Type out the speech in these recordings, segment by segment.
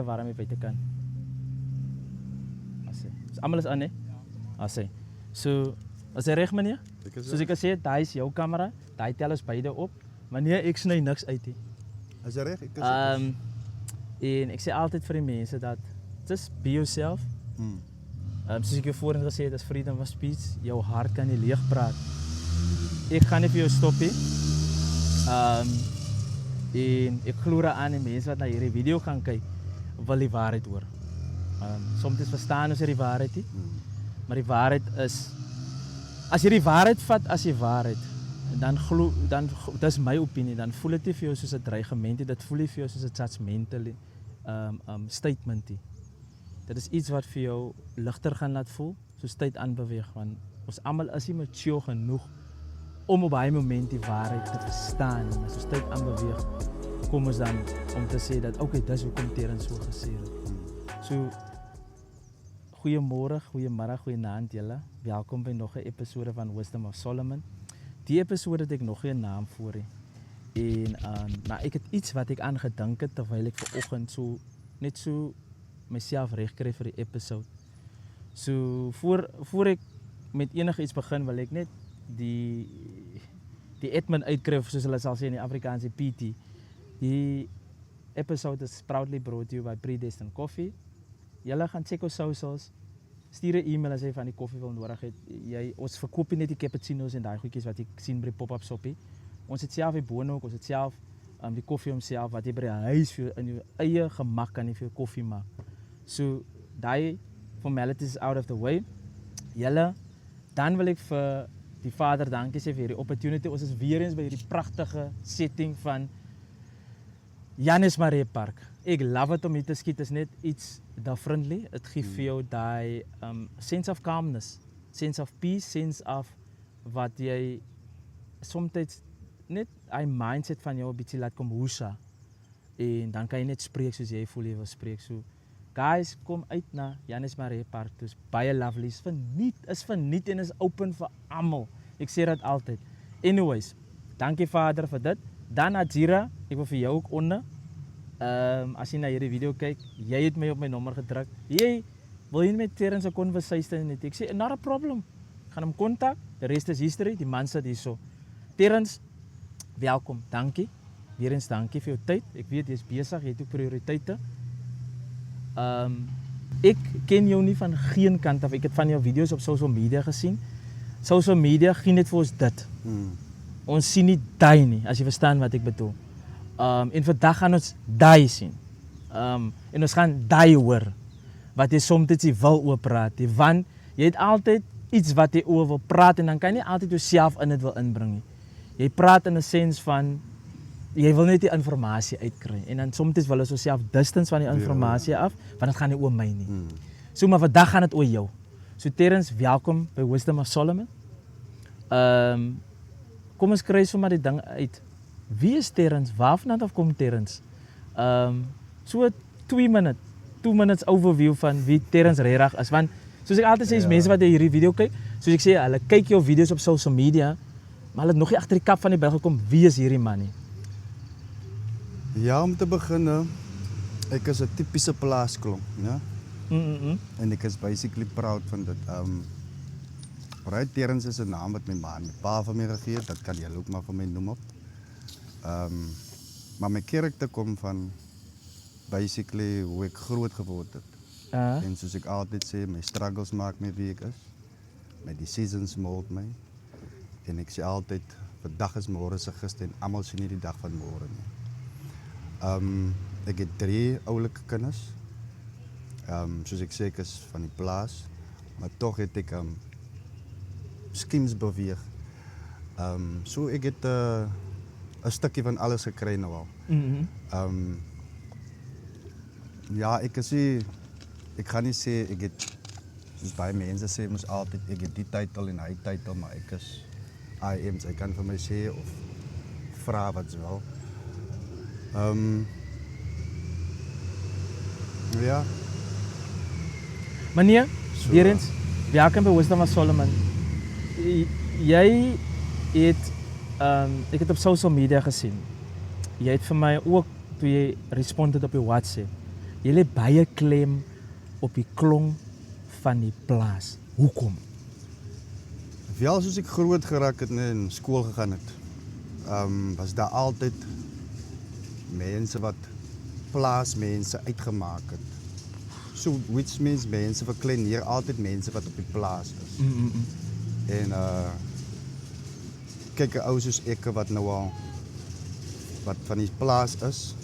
waarom jy buite kan. As jy. Almal is aan, hè? As jy. So, is jy reg, meneer? Soos ek gesê het, daai is jou kamera, daai tel ons beide op. Meneer, ek sny niks uit nie. Is jy reg? En ek sê altyd vir die mense dat just be yourself. Soos ek jou voorheen gesê het, as freedom of speech, jou hart kan nie leeg praat. Ek gaan nie vir jou stop nie. En ek glo aan die mense wat na hierdie video gaan kyk, wil die waarheid hoor. Soms verstaan ons die waarheid nie, maar die waarheid is, as jy die waarheid vat as die waarheid, dan dis my opinie, dan voel dit nie vir jou soos 'n dreigement nie, dit voel nie vir jou soos 'n judgmental statement nie. Dit is iets wat vir jou ligter gaan laat voel, soos tyd aanbeweeg, want ons almal is nie mature genoeg om op baie moment die waarheid te verstaan, maar soos tyd aanbeweeg, kom ons dan om te sê dat okay, dis hoekom Terrence so gesê het. So, goeiemôre, goeiemiddag, goeienaand julle. Welkom by nog 'n episode van Wisdom of Solomon. Die episode het ek nog geen naam voor nie. En maar ek het iets wat ek aangedink het terwyl ek vanoggend so net so myself regkry vir die episode. So voor ek met enige iets begin, wil ek net die admin uitkry, soos hulle sal sê in die Afrikaanse PT. Die episode is proudly brought to you by Predestined Coffee. Julle gaan check ons socials. Stuur 'n e-mail as jy van die koffie wil nodig het. Ons verkoop nie net die cappuccinos en daai goedjies wat ek sien by die pop-up shoppie. Ons het self die bone ook, ons het self die koffie homself wat jy by die huis vir in jou eie gemak kan jy vir jou koffie maak. So daai formalities is out of the way. Julle, dan wil ek vir die Vader dankie sê vir hierdie opportunity. Ons is weer eens by hierdie pragtige setting van Janis Maree Park. Ek love it om hier te skiet, is net iets differently. Het gee vir jou die sense of calmness, sense of peace, sense of wat jy soms net die mindset van jou 'n bietjie laat kom hoesa. En dan kan jy net spreek soos jy voel jy wil spreek. So guys, kom uit na Janis Maree Park. Dit is baie lovely. Is verniet en is open vir almal. Ek sê dit altyd. Anyways, dankie Vader vir dit. Dan Adjira, ek wil vir jou ook onder. As jy na hierdie video kyk, jy het my op my nommer gedruk. Jy wil jy met Terrence 'n conversation net. Ek sê not a problem. Gaan hom kontak. Die rest is history. Die man sit hierso. Terrence, welkom. Dankie. Weer eens dankie vir jou tyd. Ek weet jy is besig, jy het ook prioriteite. Ek ken jou nie van geen kant af. Ek het van jou video's op social media gesien. Social media gee net vir ons dit. Ons sien nie daai nie, as jy verstaan wat ek bedoel. En vandag gaan ons daai sien. En ons gaan daai hoor. Wat jy soms jy wil oor praat. Want jy het altyd iets wat jy oor wil praat en dan kan jy nie altyd jouself in dit wil inbring nie. Jy praat in 'n sens van jy wil net die inligting uitkry en dan soms wil ons osself distance van die inligting af, want dit gaan nie oor my nie. So maar vandag gaan dit oor jou. So Terrence, welkom by Wisdom of Solomon. Kom ons kry sommer die ding uit. Wie is Terrence? Waarvan af kom Terrence? So 2 minutes overview van wie Terrence regtig is, want soos ek altyd sê, is mense wat hierdie video kyk, soos ek sê, hulle kyk jou video's op social media, maar hulle het nog nie agter die kap van die bil gekom, wie is hierdie man nie? Ja, om te begin, ek is 'n tipiese plaasklomp, ja. En ek is basically proud van dit. Right, Terrence is 'n naam wat my ma en my pa vir my gegee het, dat kan jy ook maar vir my noem op. Maar my karakter kom van basically hoe ek groot geword het. En soos ek altyd sê, my struggles maak my wie ek is. My decisions mold my. En ek sê altyd, vandag is môre se gister en almal sien nie die dag van môre nie. Ek het 3 oulike kinders. Soos ek sê, ek is van die plaas, maar tog het ek schemes beweeg. So ek het 'n stukkie van alles gekry nou al. Ja, ek gaan nie sê ek het, soos baie mense sê mos altyd, ek het die titel en hy titel, maar ek is so ek kan vir my sê of vra wat jy wil. Ja. Meneer, weer eens, welkom by Wisdom of Solomon. Jy het, ek het op social media gesien. Jy het vir my ook, toe jy respond het op die WhatsApp, Jy lê baie klem op die klong van die plaas. Hoekom? Wel, soos ek groot geraak het en skool gegaan het, was daar altyd mense wat plaasmense uitgemaak het. So, which means mense verklein hier altyd mense wat op die plaas is. En kyk, 'n ou soos ek wat nou al wat van die plaas is,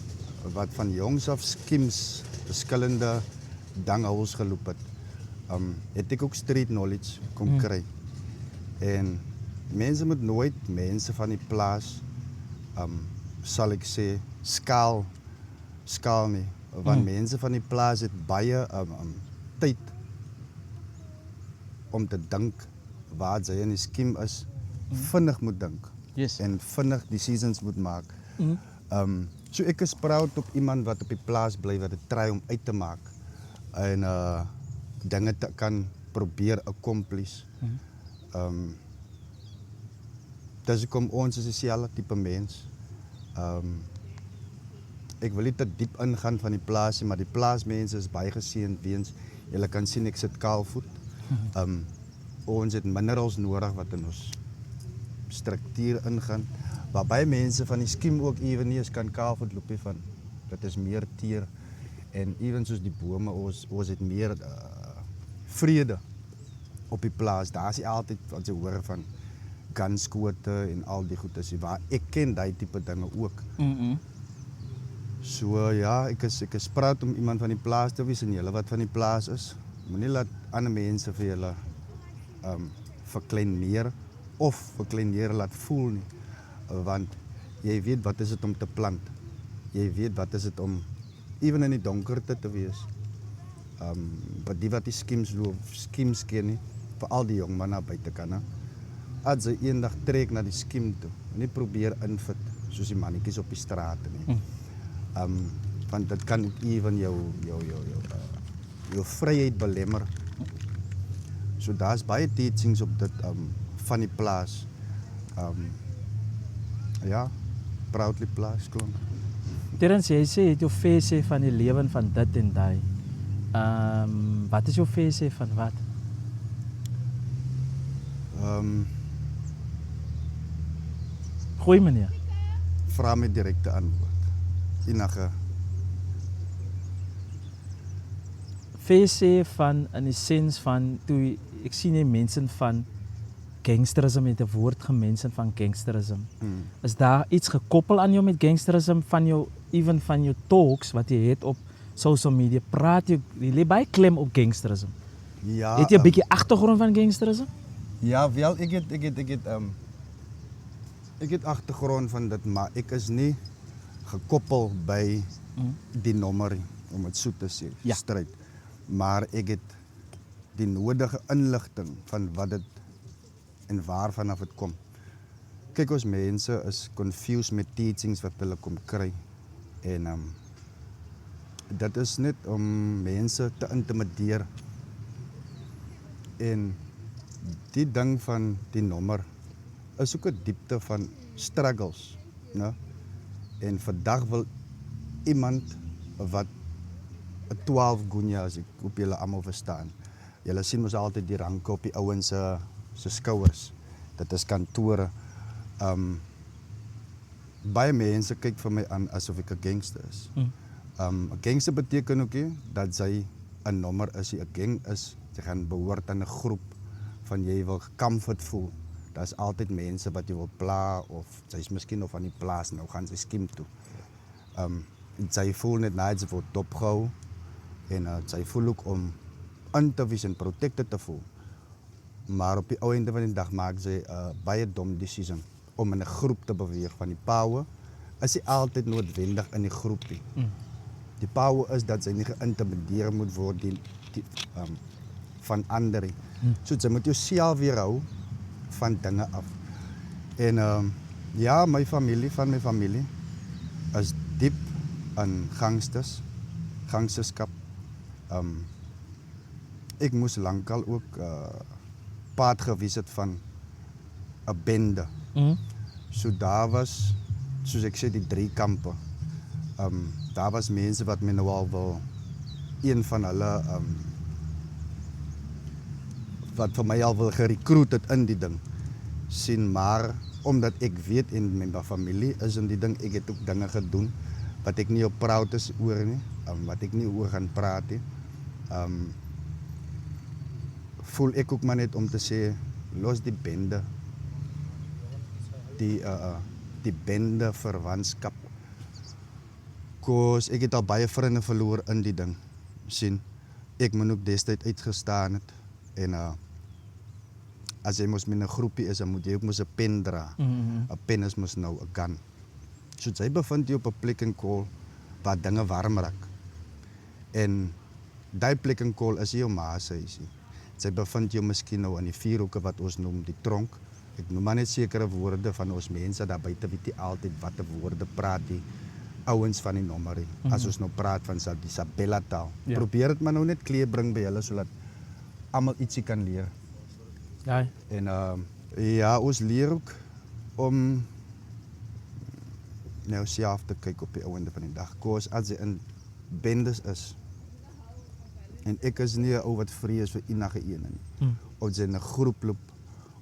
wat van jongs af skims verskillende danghouls geloop het ek ook street knowledge kom kry. En mense moet nooit mense van die plaas sal ek sê skaal nie, want mense van die plaas het baie tyd om te dink waar jy in die skiem is, vinnig moet dink en vinnig decisions moet maak. So ek is proud op iemand wat op die plaas bly, wat dit try om uit te maak en dinge te kan probeer accomplish. Dis hoekom ons is dieselfde tipe mens. Ek wil nie te diep ingaan van die plaas nie, maar die plaasmense is baie geseënd weens julle kan sien ek sit kaalvoet. Ons het minerals nodig wat in ons struktuur ingaan. Waar baie mense van die skiem ook ewen nie eens kan kaalvoet loop van. Dit is meer teer en ewen soos die bome ons het meer vrede op die plaas. Daar is nie altyd wat jy hoor van gunskote en al die goedes nie, waar ek ken die tipe dinge ook. So ja, ek is proud om iemand van die plaas te wees en julle wat van die plaas is. Moenie laat ander mense vir julle verkleineer of verkleineer laat voel nie. Want jy weet wat is dit om te plant. Jy weet wat is dit om even in die donkerte te wees. Die wat die skims ken nie, veral die jong man na buite kan. As jy eendag trek na die skim toe, nie probeer invit soos die mannetjies op die straat nie. Want dit kan ook even jou vryheid belemmer. So daar's baie teachings op dit van die plaas. Ja, proudly plaas klomp. Terrence, jy sê jy het jou visie van die lewe van dit en daai. Wat is jou visie van wat? Goeie meneer. Vra my direkte antwoord. Enige visie van in die sens van toe ek sien jy mense van gangsterisme met 'n woord gemense van gangsterisme. Is daar iets gekoppel aan jou met gangsterisme van jou even van jou talks wat jy het op social media? Praat jy lê baie klem op gangsterisme? Ja. Het jy 'n bietjie agtergrond van gangsterisme? Ja, wel ek het agtergrond van dit, maar ek is nie gekoppel by die nommer om dit so te sê, stryd. Maar ek het die nodige inligting van wat dit en waarvan af dit kom. Kyk, ons mense is confused met teachings wat hulle kom kry. En dit is net om mense te intimideer. En die ding van die nommer is ook 'n diepte van struggles, né? En vandag wil iemand wat 'n 12 gunya as ek op julle almal verstaan. Julle sien mos altyd die ranke op die ouens se skouers. Dit is kantore. Baie mense kyk vir my aan asof ek 'n gangster is. 'n Gangster beteken ook nie dat jy 'n nommer is. 'n gang is jy gaan behoort aan 'n groep van jy wil comfort voel. Daar's altyd mense wat jy wil pla of jy's miskien nog van die plaas nou gaan sy skiem toe. Jy voel net net jy word dopgehou en jy voel ook om in te wees en protected te voel. Maar op die ou einde van die dag maak jy 'n baie dom decision om in 'n groep te beweeg. Van die power is nie altyd noodwendig in die groep nie. Die power is dat jy nie geïntimideer moet word van ander. So jy moet jouself weerhou van dinge af. En ja, my familie is diep in gangsterskap. Ek moes lankal ook paad gewees het van 'n bende. So daar was, soos ek sê, die 3 kampe. Daar was mense wat my nou al wil een van hulle wat vir my al wil gerecruit het in die ding. Sien, maar omdat ek weet in my familie is in die ding, ek het ook dinge gedoen wat ek nie op proud is oor nie, wat ek nie oor gaan praat nie. Voel ek ook maar net om te sê, los die bende, die bende verwantskap. Koos, ek het al baie vriende verloor in die ding. Sien, ek moet ook destyd uitgestaan het. En as jy mos met 'n groepie is, dan moet jy ook mos 'n pen dra. 'n Pen is mos nou 'n gun. So jy bevind jy op 'n plek en kol waar dinge warm raak. En daai plek en kol is jou ma se huisie. Jy bevind jou miskien nou in die vierhoeke wat ons noem die tronk. Ek noem maar net sekere woorde van ons mense daar buite weet nie altyd watter woorde praat die ouens van die nommerie. As ons nou praat van die Isabella taal. Ja. Probeer dit maar nou net kleer bring by hulle sodat almal ietsie kan leer. Ja. En ja, ons leer ook om nou self te kyk op die einde van die dag. Koos as jy in bendes is. En ek is nie 'n ou wat vrees vir enige een nie. Of jy in 'n groep loop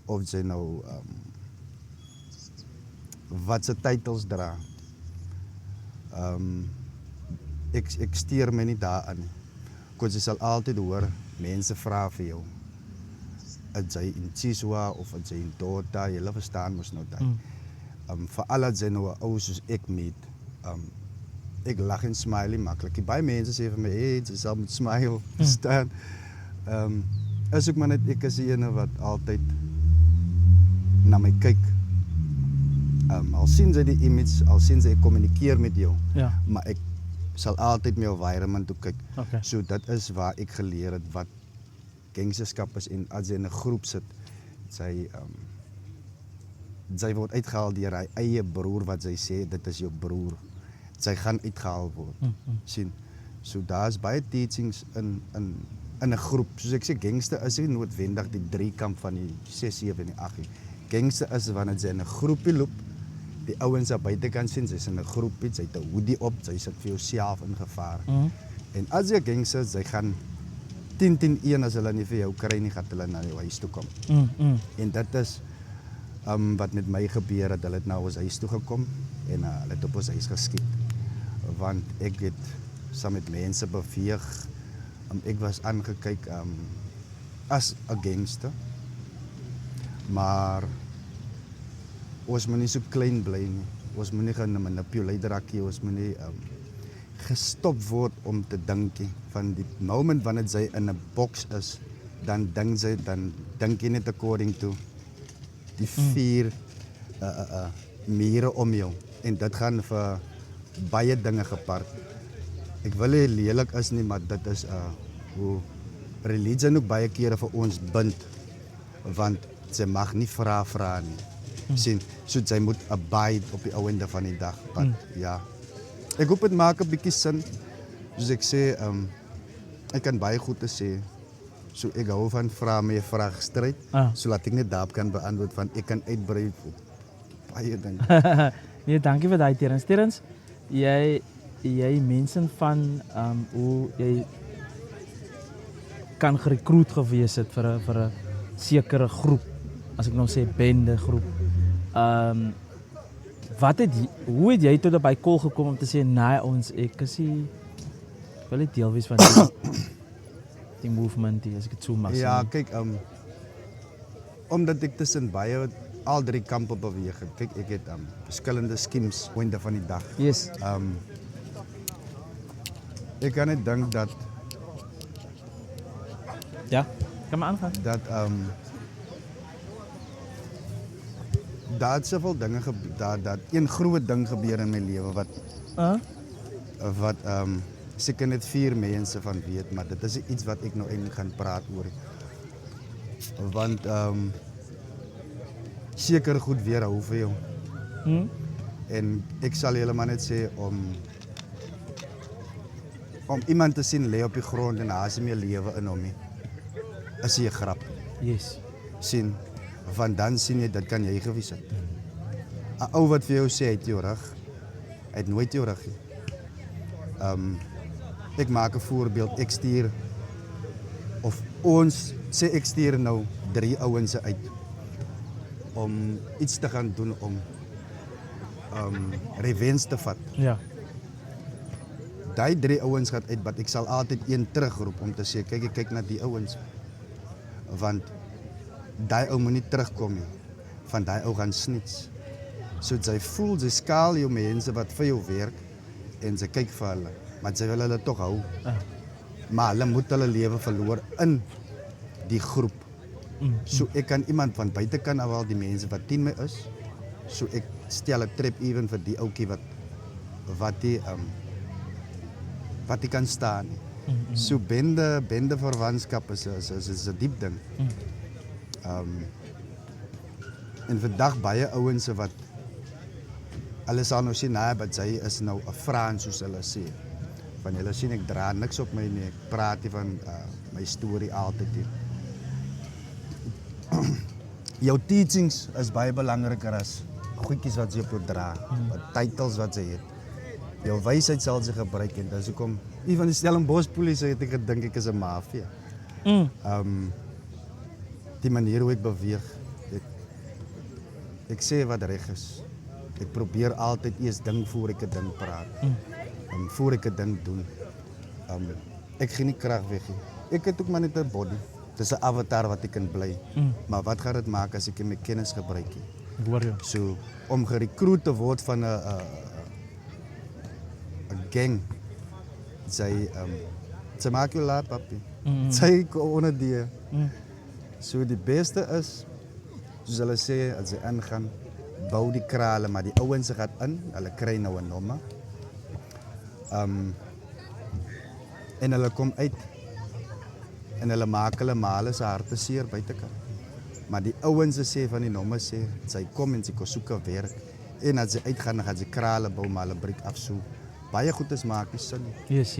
of jy nou wat se titels dra. Ek steur my nie daaraan nie. Koos jy sal altyd hoor mense vra vir jou. As jy in Chiswa of as jy in Tota, jy verstaan mos nou daai. Veral as jy nou 'n ou soos ek meet. Ek lag en smile maklik. Baie mense sê vir my, hey, jy sal moet smile, verstaan. Is ook maar net ek is die ene wat altyd na my kyk. Al sien sy die image, al sien sy ek kommunikeer met jou. Ja. Maar ek sal altyd my environment toe kyk. Okay. So dit is waar ek geleer het wat gangsterskap is en as jy in 'n groep sit, sy word uitgehaal deur hy eie broer wat sy sê dit is jou broer. Sy gaan uitgehaal word. Sien. So daar's baie teachings in 'n groep. Soos ek sê gangster is nie noodwendig die 3 kamp van die 6, 7 en die 8 nie. Gangster is wanneer jy in 'n groepie loop, die ouens aan buitekant sien, sy's in 'n groepie, sy het 'n hoodie op, sy sit vir jouself in gevaar. En as jy gangster is, sy gaan 10-1 as hulle nie vir jou kry nie, gaan hulle na jou huis toe kom. En dit is wat met my gebeur het. Hulle het na ons huis toe gekom en hulle het op ons huis geskiet. Want ek het saam met mense beweeg. Ek was aangekyk as 'n gangster. Maar ons moet nie so klein bly nie. Ons moet nie gemanipuleer raak nie. Ons moet nie gestop word om te dink van die moment wanneer jy in 'n boks is, dan dink jy net according to die 4 mure om jou. En dit gaan vir baie dinge gepaard. Ek wil nie lelik is nie, maar dit is hoe religie ook baie kere vir ons bind. Want sy mag nie vra nie. Sien, so sy moet abide op die ou einde van die dag. But, ja. Ek hoop dit maak 'n bietjie sin. Soos ek sê, ek kan baie goed te sê. So ek hou van vra my vraag stryd, sodat ek net daarop kan beantwoord van ek kan uitbrei op baie dinge. Nee, dankie vir daai Terrence. Terrence, jy mense van hoe jy kan gerekruut gewees het vir 'n sekere groep, as ek nou sê bende groep. Hoe het jy tot op by kol gekom om te sê nee ons ek wil nie deel wees van die movement as ek dit so mag sê. Ja, kyk, omdat ek tussen baie al 3 kampe beweeg het. Kyk, ek het verskillende schemes einde van die dag. Yes. Ek kan net dink dat ja, kan maar aangaan. Dat daar het soveel dinge dat een groot ding gebeur in my lewe wat seker net 4 mense van weet, maar dit is iets wat ek nou eintlik gaan praat oor. Want seker goed weer hou vir jou. En ek sal helemaal net sê om iemand te sien lê op die grond en daar is nie meer lewe in hom nie. Is 'n grap. Yes. Sien, van dan sien jy, dit kan jy gewees het. 'n Ou wat vir jou sê, hy het jou rug, hy het nooit jou rug nie. ek maak 'n voorbeeld, ek stuur of ons sê ek stuur nou 3 ouens uit om iets te gaan doen om revenge te vat. Ja. Daai 3 ouens gaan uit, maar ek sal altyd een terugroep om te sê kyk ek kyk na die ouens. Want daai ou moet nie terugkom nie. Van daai ou gaan snits. So jy voel jy skaal jou mense wat vir jou werk en sy kyk vir hulle, maar sy wil hulle tog hou. Maar hulle moet hulle lewe verloor in die groep. So ek kan iemand van buitekant af al die mense wat teen my is, so ek stel 'n trap even vir die ouetjie wat die kan staan. So bende verwantskap is 'n diep ding. En vandag baie ouens wat hulle sal nou sê nee, maar sy is nou 'n Frans soos hulle sê. Van julle sien ek dra niks op my nie, ek praat nie van my storie altyd nie. Jou teachings is baie belangriker as goedjies wat jy op jou dra, titels wat jy het. Jou wysheid sal jy gebruik en dis hoekom van die Stellenbosch polisie het ek gedink ek is 'n mafia. Die manier hoe ek beweeg, ek sê wat reg is. Ek probeer altyd eers ding voor ek 'n ding praat. Voor ek 'n ding doen. Ek gee nie krag weg nie. Ek het ook maar net 'n body. Dis 'n avatar wat ek kan bly. Maar wat gaan dit maak as ek my kennis gebruik nie? Ek hoor jou. So om gerekruut te word van 'n gang. Sy maak jou laat, papi. Sy onder die. So die beste is soos hulle sê as jy ingaan, bou die krale, maar die ouens gaan in, hulle kry nou 'n nommer. En hulle kom uit en hulle maak hulle male se harte seer buitekant. Maar die ouens sê van die nommer sê, sy kom en sy kom soek 'n werk. En as sy uitgaan, dan gaan sy krale bou, maar hulle breek af so. Baie goedes maak nie sin nie. Yes.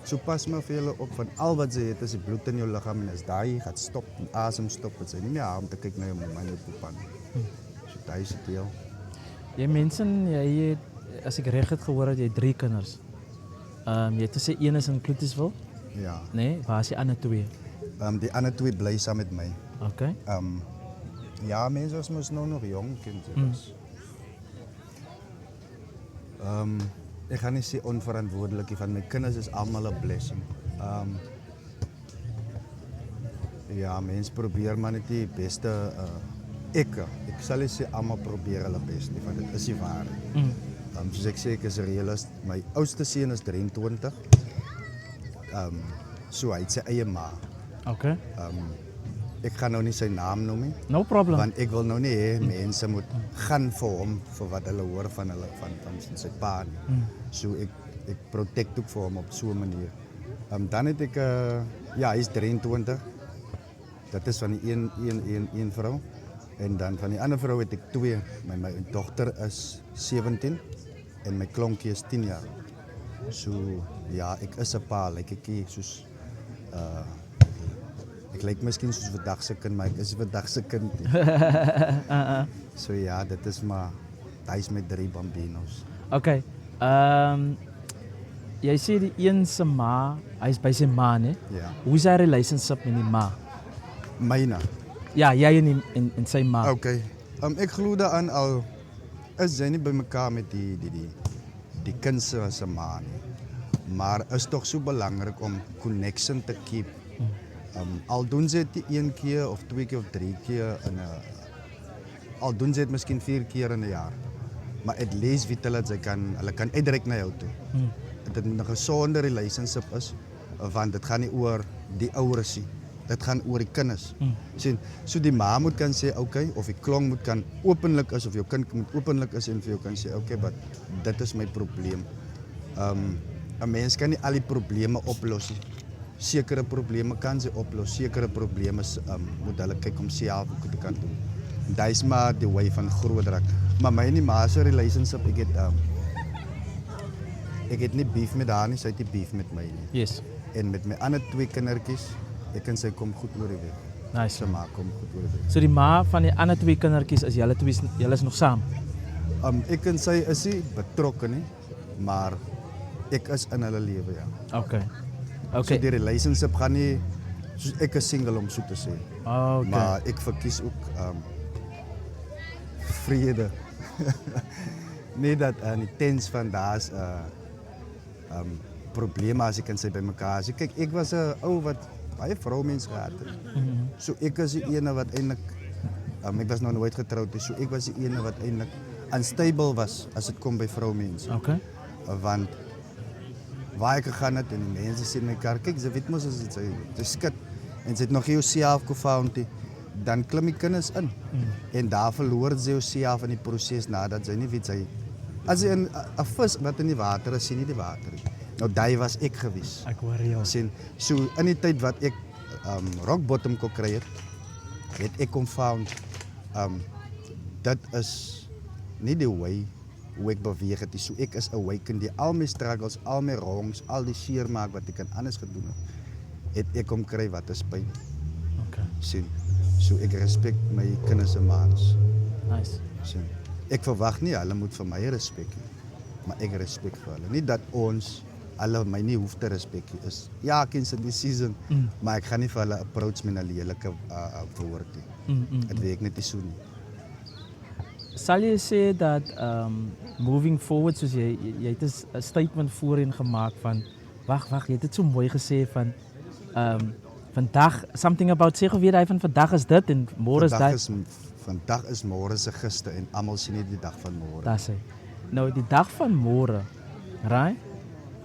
So pas maar vir julle op van al wat jy het, is die bloed in jou liggaam en as daai gaan stop, en asem stop, het sy nie meer haar om te kyk na jou mamma en jou papa nie. So daai is die deel. Jy mense, jy het, as ek reg het gehoor het jy 3 kinders. Jy het gesê een is in Kloetiswil? Ja. Nee, waar is die ander 2? Die ander 2 bly saam met my. Okay. Ja, mense was mos nou nog jong kinders. Ek gaan nie sê onverantwoordelik nie, van my kinders is almal 'n blessing. Ja, mense probeer maar net die beste. Ek sal nie sê almal probeer hulle bes nie, want dit is nie waar nie. Soos ek sê, ek is realist. My oudste seun is 23. So hy het sy eie ma. Okay. Ek gaan nou nie sy naam noem nie. No problem. Want ek wil nou nie hê mense moet gaan vir hom vir wat hulle hoor van hulle van sy pa nie. So ek protect ook vir hom op so 'n manier. Dan het ek ja, hy is 23. Dat is van die een vrou. En dan van die ander vrou het ek 2. My dogter is 17 en my klonkie is 10 jaar. So ja, ek is 'n pa, like ek soos ek lyk miskien soos vandag se kind, maar ek is vandag se kind. So ja, dit is maar hy is met 3 bambinos. Okay. Jy sê die een se ma, hy is by sy ma, né? Ja. Hoe is haar relationship met die ma? Myne. Ja, jy en sy ma. Okay. Ek glo daaraan al is jy nie by mekaar met die kind se ma nie. Maar is tog so belangrik om connection te keep. Al doen sy dit 1 keer of 2 keer of 3 keer al doen sy dit miskien 4 keer in 'n jaar. Maar at least weet hulle dat hulle kan uitreik na jou toe. Dit 'n gesonde relationship is, want dit gaan nie oor die ouers nie. Dit gaan oor die kinders. Sien, so die ma moet kan sê okay, of die klong moet kan openlik is of jou kind moet openlik is en vir jou kan sê okay, but dit is my probleem. 'n Mens kan nie al die probleme oplos nie. Sekere probleme kan sy oplos, sekere probleme moet hulle kyk om self hoe te kan doen. Dit is maar die way van groot raak. Maar my en die ma se relationship, ek het nie beef met haar nie, sy het nie beef met my nie. Yes. En met my ander 2 kindertjies, ek en sy kom goed oor die weg. Nice. Sy ma kom goed oor die weg. So die ma van die ander 2 kindertjies is julle is nog saam? Ek en sy is nie betrokke nie, maar ek is in hulle lewe, ja. Okay. So Okay. die relationship gaan nie soos ek is single om so te sê. Okay. Maar ek verkies ook vrede. Nie dat in die tens van daar's probleme as ek kan sê by mekaar. So kyk, ek was 'n ou wat baie vroumense gehad het. So ek is die ene wat eintlik ek was nog nooit getroud nie. So ek was die ene wat eintlik unstable was as dit kom by vroumense. Okay. Want waar ek gegaan het en die mense sê in my kar, kyk, sy weet mos as dit sy skit en sy het nog nie jouself gefound nie, dan klim die kinders in. En daar verloor sy jouself in die proses nadat sy nie weet sy as jy 'n vis wat in die water is, sien nie die water nie. Nou daai was ek gewees. Ek hoor jou. Sien, so in die tyd wat ek rock bottom kon kry het ek kon found dit is nie die way hoe ek beweeg het nie. So ek is awakened die al my struggles, al my wrongs, al die seermaak wat ek anders gedoen het ek kom kry wat is pyn. Okay. Sien. So ek respek my kinders se maats. Nice. Sien. Ek verwag nie hulle moet vir my respek hê, maar ek respek vir hulle. Nie dat ons hulle my nie hoef te respek nie. Is ja, kinders in die season, maar ek gaan nie vir hulle approach met 'n lelike woord nie. Dit werk net nie so nie. Sal jy sê dat moving forward soos jy het 'n statement voorheen gemaak van wag, jy het dit so mooi gesê van vandag something about sê gou weer hy van vandag is dit en môre is dit. Vandag is môre se gister en almal sien nie die dag van môre. Dis hy. Nou die dag van môre, right?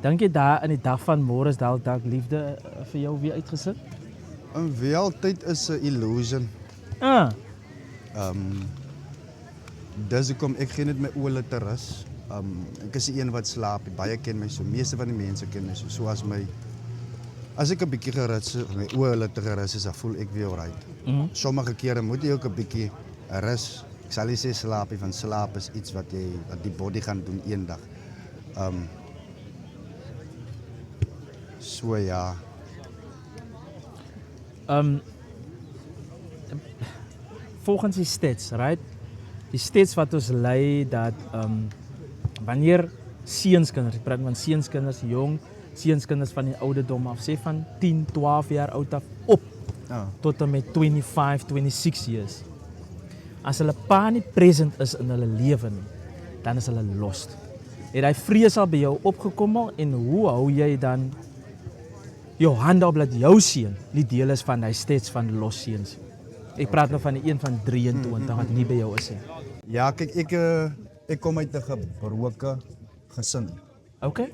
Dink jy daar in die dag van môre is dalk liefde vir jou weer uitgesit? En wel tyd is 'n illusion. Dis hoekom ek geen net my oë te rus. Ek is die een wat slaap. Baie ken my so. Meeste van die mense ken my so. Soos my as ek 'n bietjie gerus my oë te gerus is, dan voel ek weer alright. Sommige kere moet jy ook 'n bietjie rus. Ek sal nie sê slaap nie, want slaap is iets wat die body gaan doen eendag. So ja. Volgens die stats, right? Die stats wat ons lei dat wanneer seunskinders, ek praat van seunskinders, jong seunskinders van die ouderdom af, sê van 10, 12 jaar oud af op tot en met 25, 26 years. As hulle pa nie present is in hulle lewe nie, dan is hulle lost. Het hy vrees al by jou opgekom al en hoe hou jy dan jou hande op dat jou seun nie deel is van hy stats van los seuns? Ek praat nou van die een van 23 wat nie by jou is nie. Ja, kyk ek kom uit 'n gebroke gesin. Okay.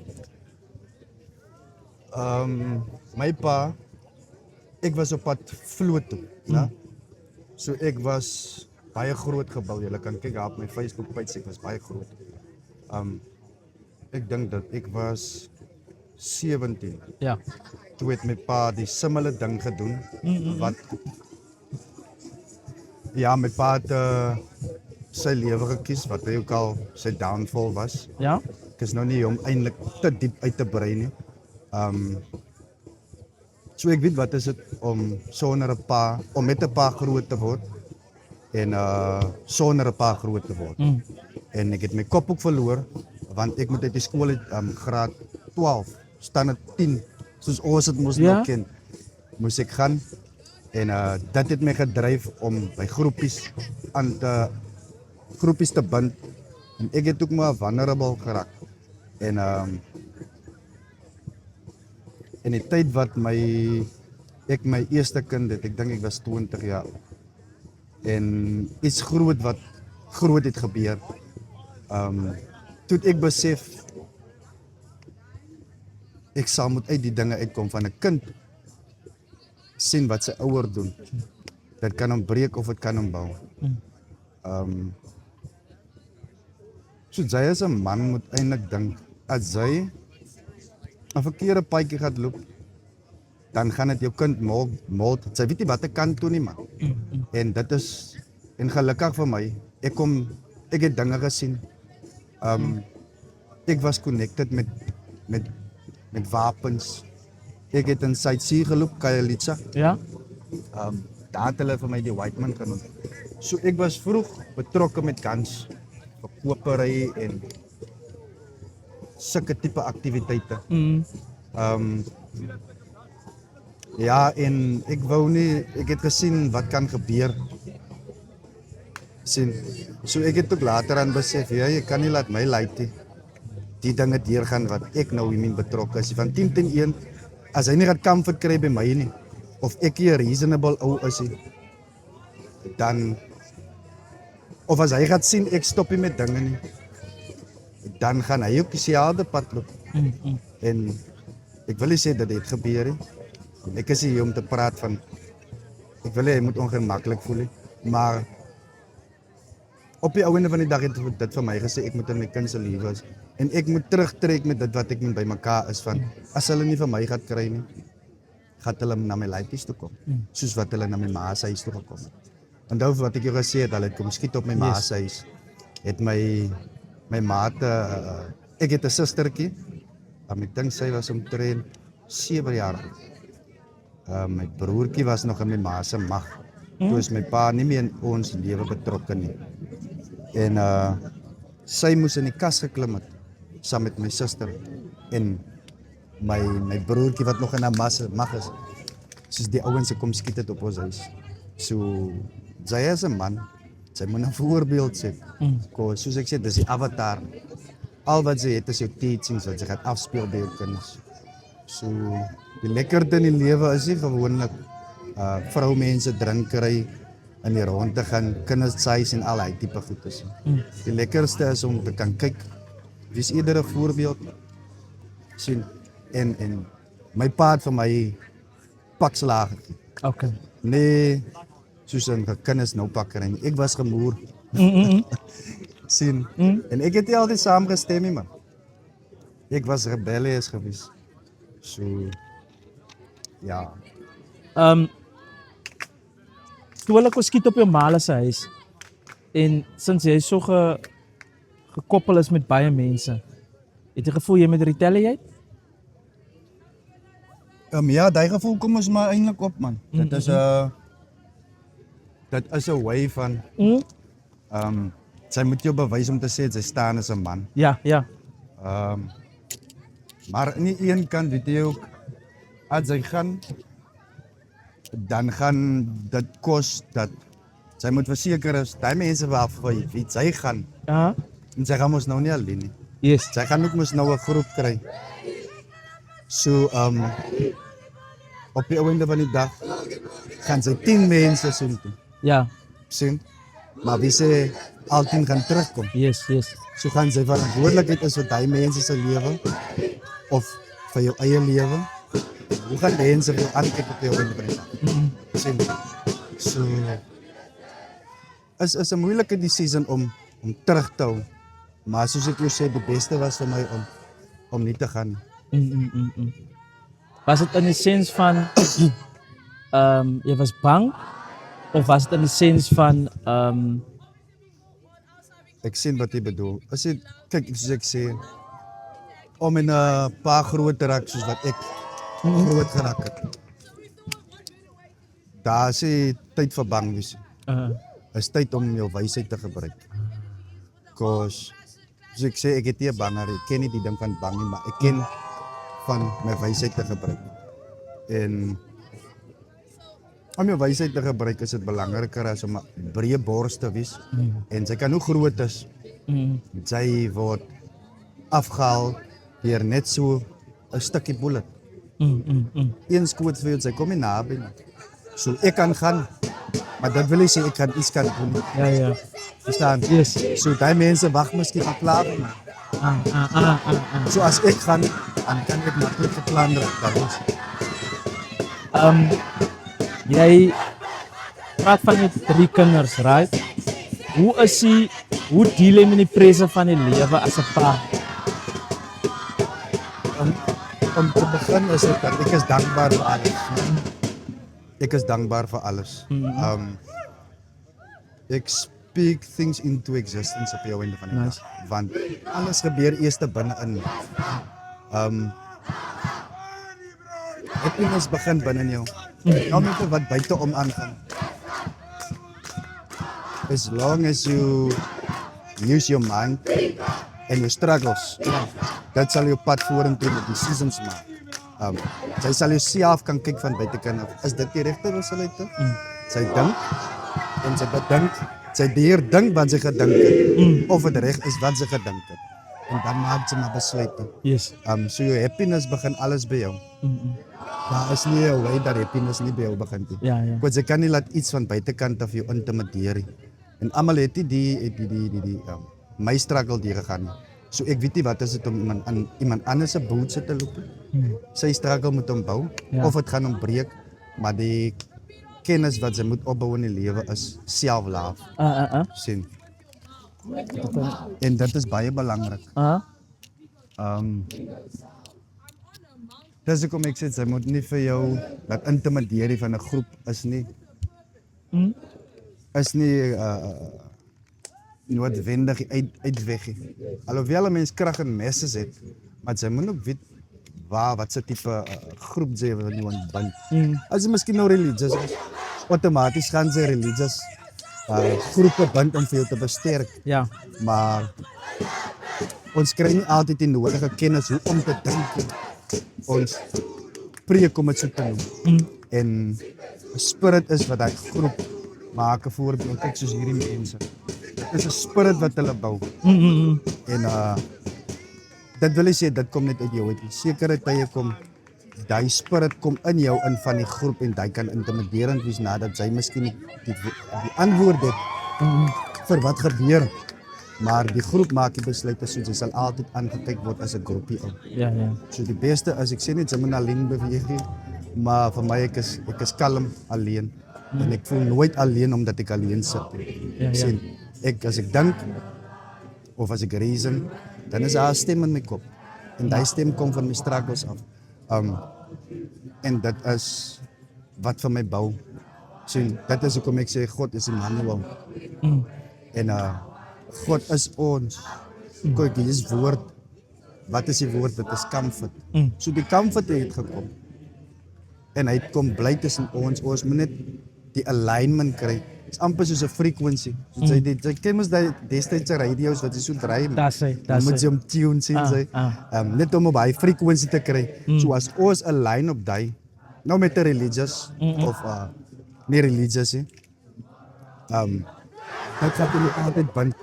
My pa, ek was op pad vloot toe, né? So ek was baie groot gebou. Jy kan kyk op my Facebook page, ek was baie groot. Ek dink dat ek was 17. Ja. Toe het my pa die similar ding gedoen wat ja, my pa het sy lewe gekies wat hy ook al sy downfall was. Ja. Ek is nou nie om eintlik te diep uit te brei nie. So ek weet wat is dit om sonder 'n pa, om met 'n pa groot te word en sonder 'n pa groot te word. En ek het my kop ook verloor want ek moet uit die skool uit graad 12, standaard 10, soos ons dit moes nog ken, moes ek gaan en dit het my gedryf om by groepies te bind en ek het ook maar vulnerable geraak. En in die tyd wat ek my eerste kind het, ek dink ek was 20 jaar. En iets groot het gebeur. Toe ek besef ek sal moet uit die dinge uitkom van 'n kind sien wat sy ouer doen. Dit kan hom breek of dit kan hom bou. So jy as 'n man moet eintlik dink as jy 'n verkeerde paadjie gaan loop, dan gaan dit jou kind mold. Sy weet nie wat ek kan toe nie, man. En dit is en gelukkig vir my, ek het dinge gesien. Ek was connected met wapens. Ek het in Suid-See geloop, Khayelitsha. Ja. Daar het hulle vir my die white man genoem. So ek was vroeg betrokke met guns, verkopery en sulke tipe aktiwiteite. Mm. Ja, en ek het gesien wat kan gebeur. So ek het ook later aan besef, ja, jy kan nie laat my lei die dinge deurgaan wat ek nou hiermee betrokke is. Van 10 teen 1, as hy nie gaan comfort kry by my nie, of ek hier reasonable ou is nie, dan, of as hy gaat sien ek stop nie met dinge nie, dan gaan hy ook dieselfde pad loop. En ek wil nie sê dat dit gebeur nie. Ek is hier om te praat van, ek wil nie, hy moet ongemaklik voel nie, maar op die einde van die dag het dit vir my gesê, ek moet in my kind se lewe is, en ek moet terugtrek met dit wat ek met by mekaar is van, as hulle nie vir my gaat kry nie, gaat hulle na my lyfies toe kom, soos wat hulle na my ma se huis toe gekom het. Onthou wat ek jou gesê het, hulle het kom skiet op my ma se huis, het my maat, ek het 'n sustertjie, ek dink sy was omtrent 7 jaar oud. My broertjie was nog in my ma se mag, toe is my pa nie meer in ons lewe betrokke nie. En sy moes in die kas geklim het, saam met my suster, en my broertjie wat nog in haar mag is, soos die ouens kom skiet het op ons huis. So, sy is 'n man, sy moet 'n voorbeeld set, soos ek sê, dis die avatar. Al wat sy het is jou teachings, wat sy gaan afspeel by jou kinders. So, die lekkerte in die lewe is nie gewoonlik vroumense drinkery, in die rond te gaan, kinders size en al die tipe goedes. Die lekkerste is om te kan kyk, wie is eerder 'n voorbeeld, sien, en my pa het vir my pak slaag gegee. Okay. Nee, soos 'n kinders nou pakkery nie. Ek was gemoer. Sien, en ek het nie altyd saamgestem nie, man. Ek was rebellious geweest. So, ja. Toe hulle kon skiet op jou ma se huis, en sinds jy so gekoppel is met baie mense, het jy gevoel jy moet retaliate? Ja, die gevoel kom ons maar eintlik op, man. Dit is 'n way van, sy moet jou bewys om te sê, sy staan as 'n man. Ja, ja. Maar aan die een kant weet jy ook, as sy gaan, dan gaan dit kos dat sy moet verseker is, die mense waarvoor wie sy gaan, en sy gaan mos nou nie alleen nie. Yes. Sy gaan ook mos nou 'n groep kry. So, op die einde van die dag, gaan sy 10 mense soen toe. Ja. Sien? Maar wie sê, al 10 gaan terugkom. Yes, yes. So gaan sy verantwoordelikheid is vir die mense se lewe, of vir jou eie lewe. Hoe gaan mense vir jou aankyk op jou inbring? Sien? So, is 'n moeilike decision om terug te hou. Maar soos ek jou sê, die beste was vir my om nie te gaan. Was dit in die sens van, jy was bang? Of was dit in die sens van, ek sien wat jy bedoel. As jy, kyk, soos ek sê, om in 'n paar groot te raak soos wat ek groot geraak het. Daar is nie tyd vir bang wees. Is tyd om jou wysheid te gebruik. Because, soos ek sê, ek het nie 'n banger, ek ken nie die ding van bang nie, maar ek ken van my wysheid te gebruik. En om jou wysheid te gebruik is dit belangriker as om 'n breë bors te wees. En sy kan hoe groot is, sy word afgehaal deur net so 'n stukkie bullet. Een skoot vir jou, sy kom nie naby nie. So ek kan gaan, maar dit wil nie sê ek kan iets kan doen. Ja. Verstaan? Yes. So die mense wag miskien van klaar van my. So as ek gaan, dan kan ek maklik geplan raak. Jy praat van die 3 kinders, right? Hoe deel jy met die presse van die lewe as 'n pa? Om te begin is dit dat ek is dankbaar vir alles. Ek is dankbaar vir alles. Ek speak things into existence op jou einde van die dag. Want alles gebeur eers binne-in. Happiness begin binne in jou. Nou met wat buiteom aangaan. As long as you use your mind and your struggles, dit sal jou pad vorentoe met decisions maak. Sy sal jouself kan kyk van buitekant af. Is dit die regte besluit? Sy dink en sy bedink, sy dink wat sy gedink het, of dit reg is wat sy gedink het. En dan maak sy maar besluite. Yes. So jou happiness begin alles by jou. Daar is nie 'n way dat happiness nie by jou begin nie. Ja, ja. Want jy kan nie laat iets van buitekant af jou intimideer nie. En almal het nie die my struggle deur gegaan nie. So ek weet nie wat is dit om iemand anders se boot te loop. Sy struggle moet hom bou of dit gaan hom breek, maar die kennis wat sy moet opbou in die lewe is self-love. Sien. En dit is baie belangrik. Dis hoekom ek sê sy moet nie vir jou dat intimideer van 'n groep is nie noodwendig uitweg nie. Alhoewel 'n mens krag en messes het, maar sy moet ook weet wat se tipe groep jy wil nie ontbind. As jy miskien nou religious is, outomaties gaan sy religious groepe bind om vir jou te versterk. Ja. Maar ons kry nie altyd die nodige kennis hoe om te dink. Ons preek om dit so te noem. En spirit is wat hy groep maak 'n voorbeeld kyk soos hierdie mense. Dit is 'n spirit wat hulle bou. En dit wil sê dit kom net uit jou uit. Sekere tye kom daai spirit kom in jou in van die groep en jy kan intimiderend wees nadat jy miskien die antwoord het vir wat gebeur. Maar die groep maak die besluite so jy sal altyd aangekyk word as 'n groepie ou. Ja, ja. So die beste is ek sê net jy moet alleen beweeg nie, maar vir my ek is kalm alleen. En ek voel nooit alleen omdat ek alleen sit. Ja, Sien, as ek dink of as ek reason, dan is daar 'n stem in my kop. En daai stem kom van my struggles af. En dit is wat vir my bou. Sien, dit is hoekom ek sê God is Immanuel. En God is ons. Kyk, hier is woord. Wat is die woord? Dit is comfort. So die comfort het gekom. En hy kom bly tussen ons. Ons moet net die alignment kry. Dit is amper soos 'n frequency. So jy ken mos daai destydse radio's wat jy so draai. Dan moet jy hom tune sien sy. Net om op hy frequency te kry. So as ons align op daai, nou met 'n religious of nie religious nie. Dit gaat jy altyd bind.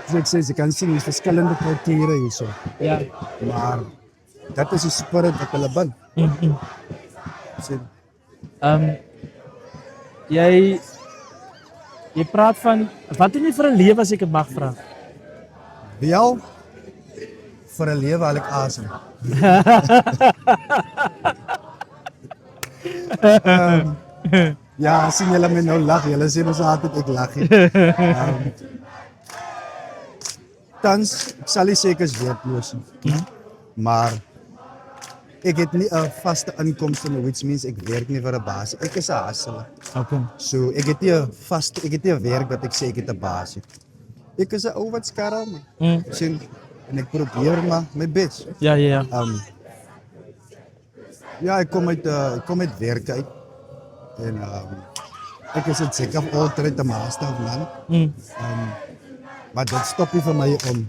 So ek sê, jy kan sien, is verskillende kulture hierso. Ja. Maar, dat is die spirit wat hulle bind. So, jy praat van, wat doen jy vir 'n lewe as ek dit mag vra? Wel, vir 'n lewe al ek asem. Ja, sien julle my nou lag, julle sê mos altyd ek lag nie. Tans, ek sal nie sê ek is werkloos nie. Maar ek het nie 'n vaste inkomste nie, which means ek werk nie vir 'n baas. Ek is 'n hustler. Okay. So ek het nie 'n werk wat ek sê ek het 'n baas nie. Ek is 'n ou wat skarrel man. Sien, en ek probeer maar my best. Ja. Ja, ek kom uit werk uit. En ek is het Jack of all trades, 'n master of none. Maar dit stop nie vir my om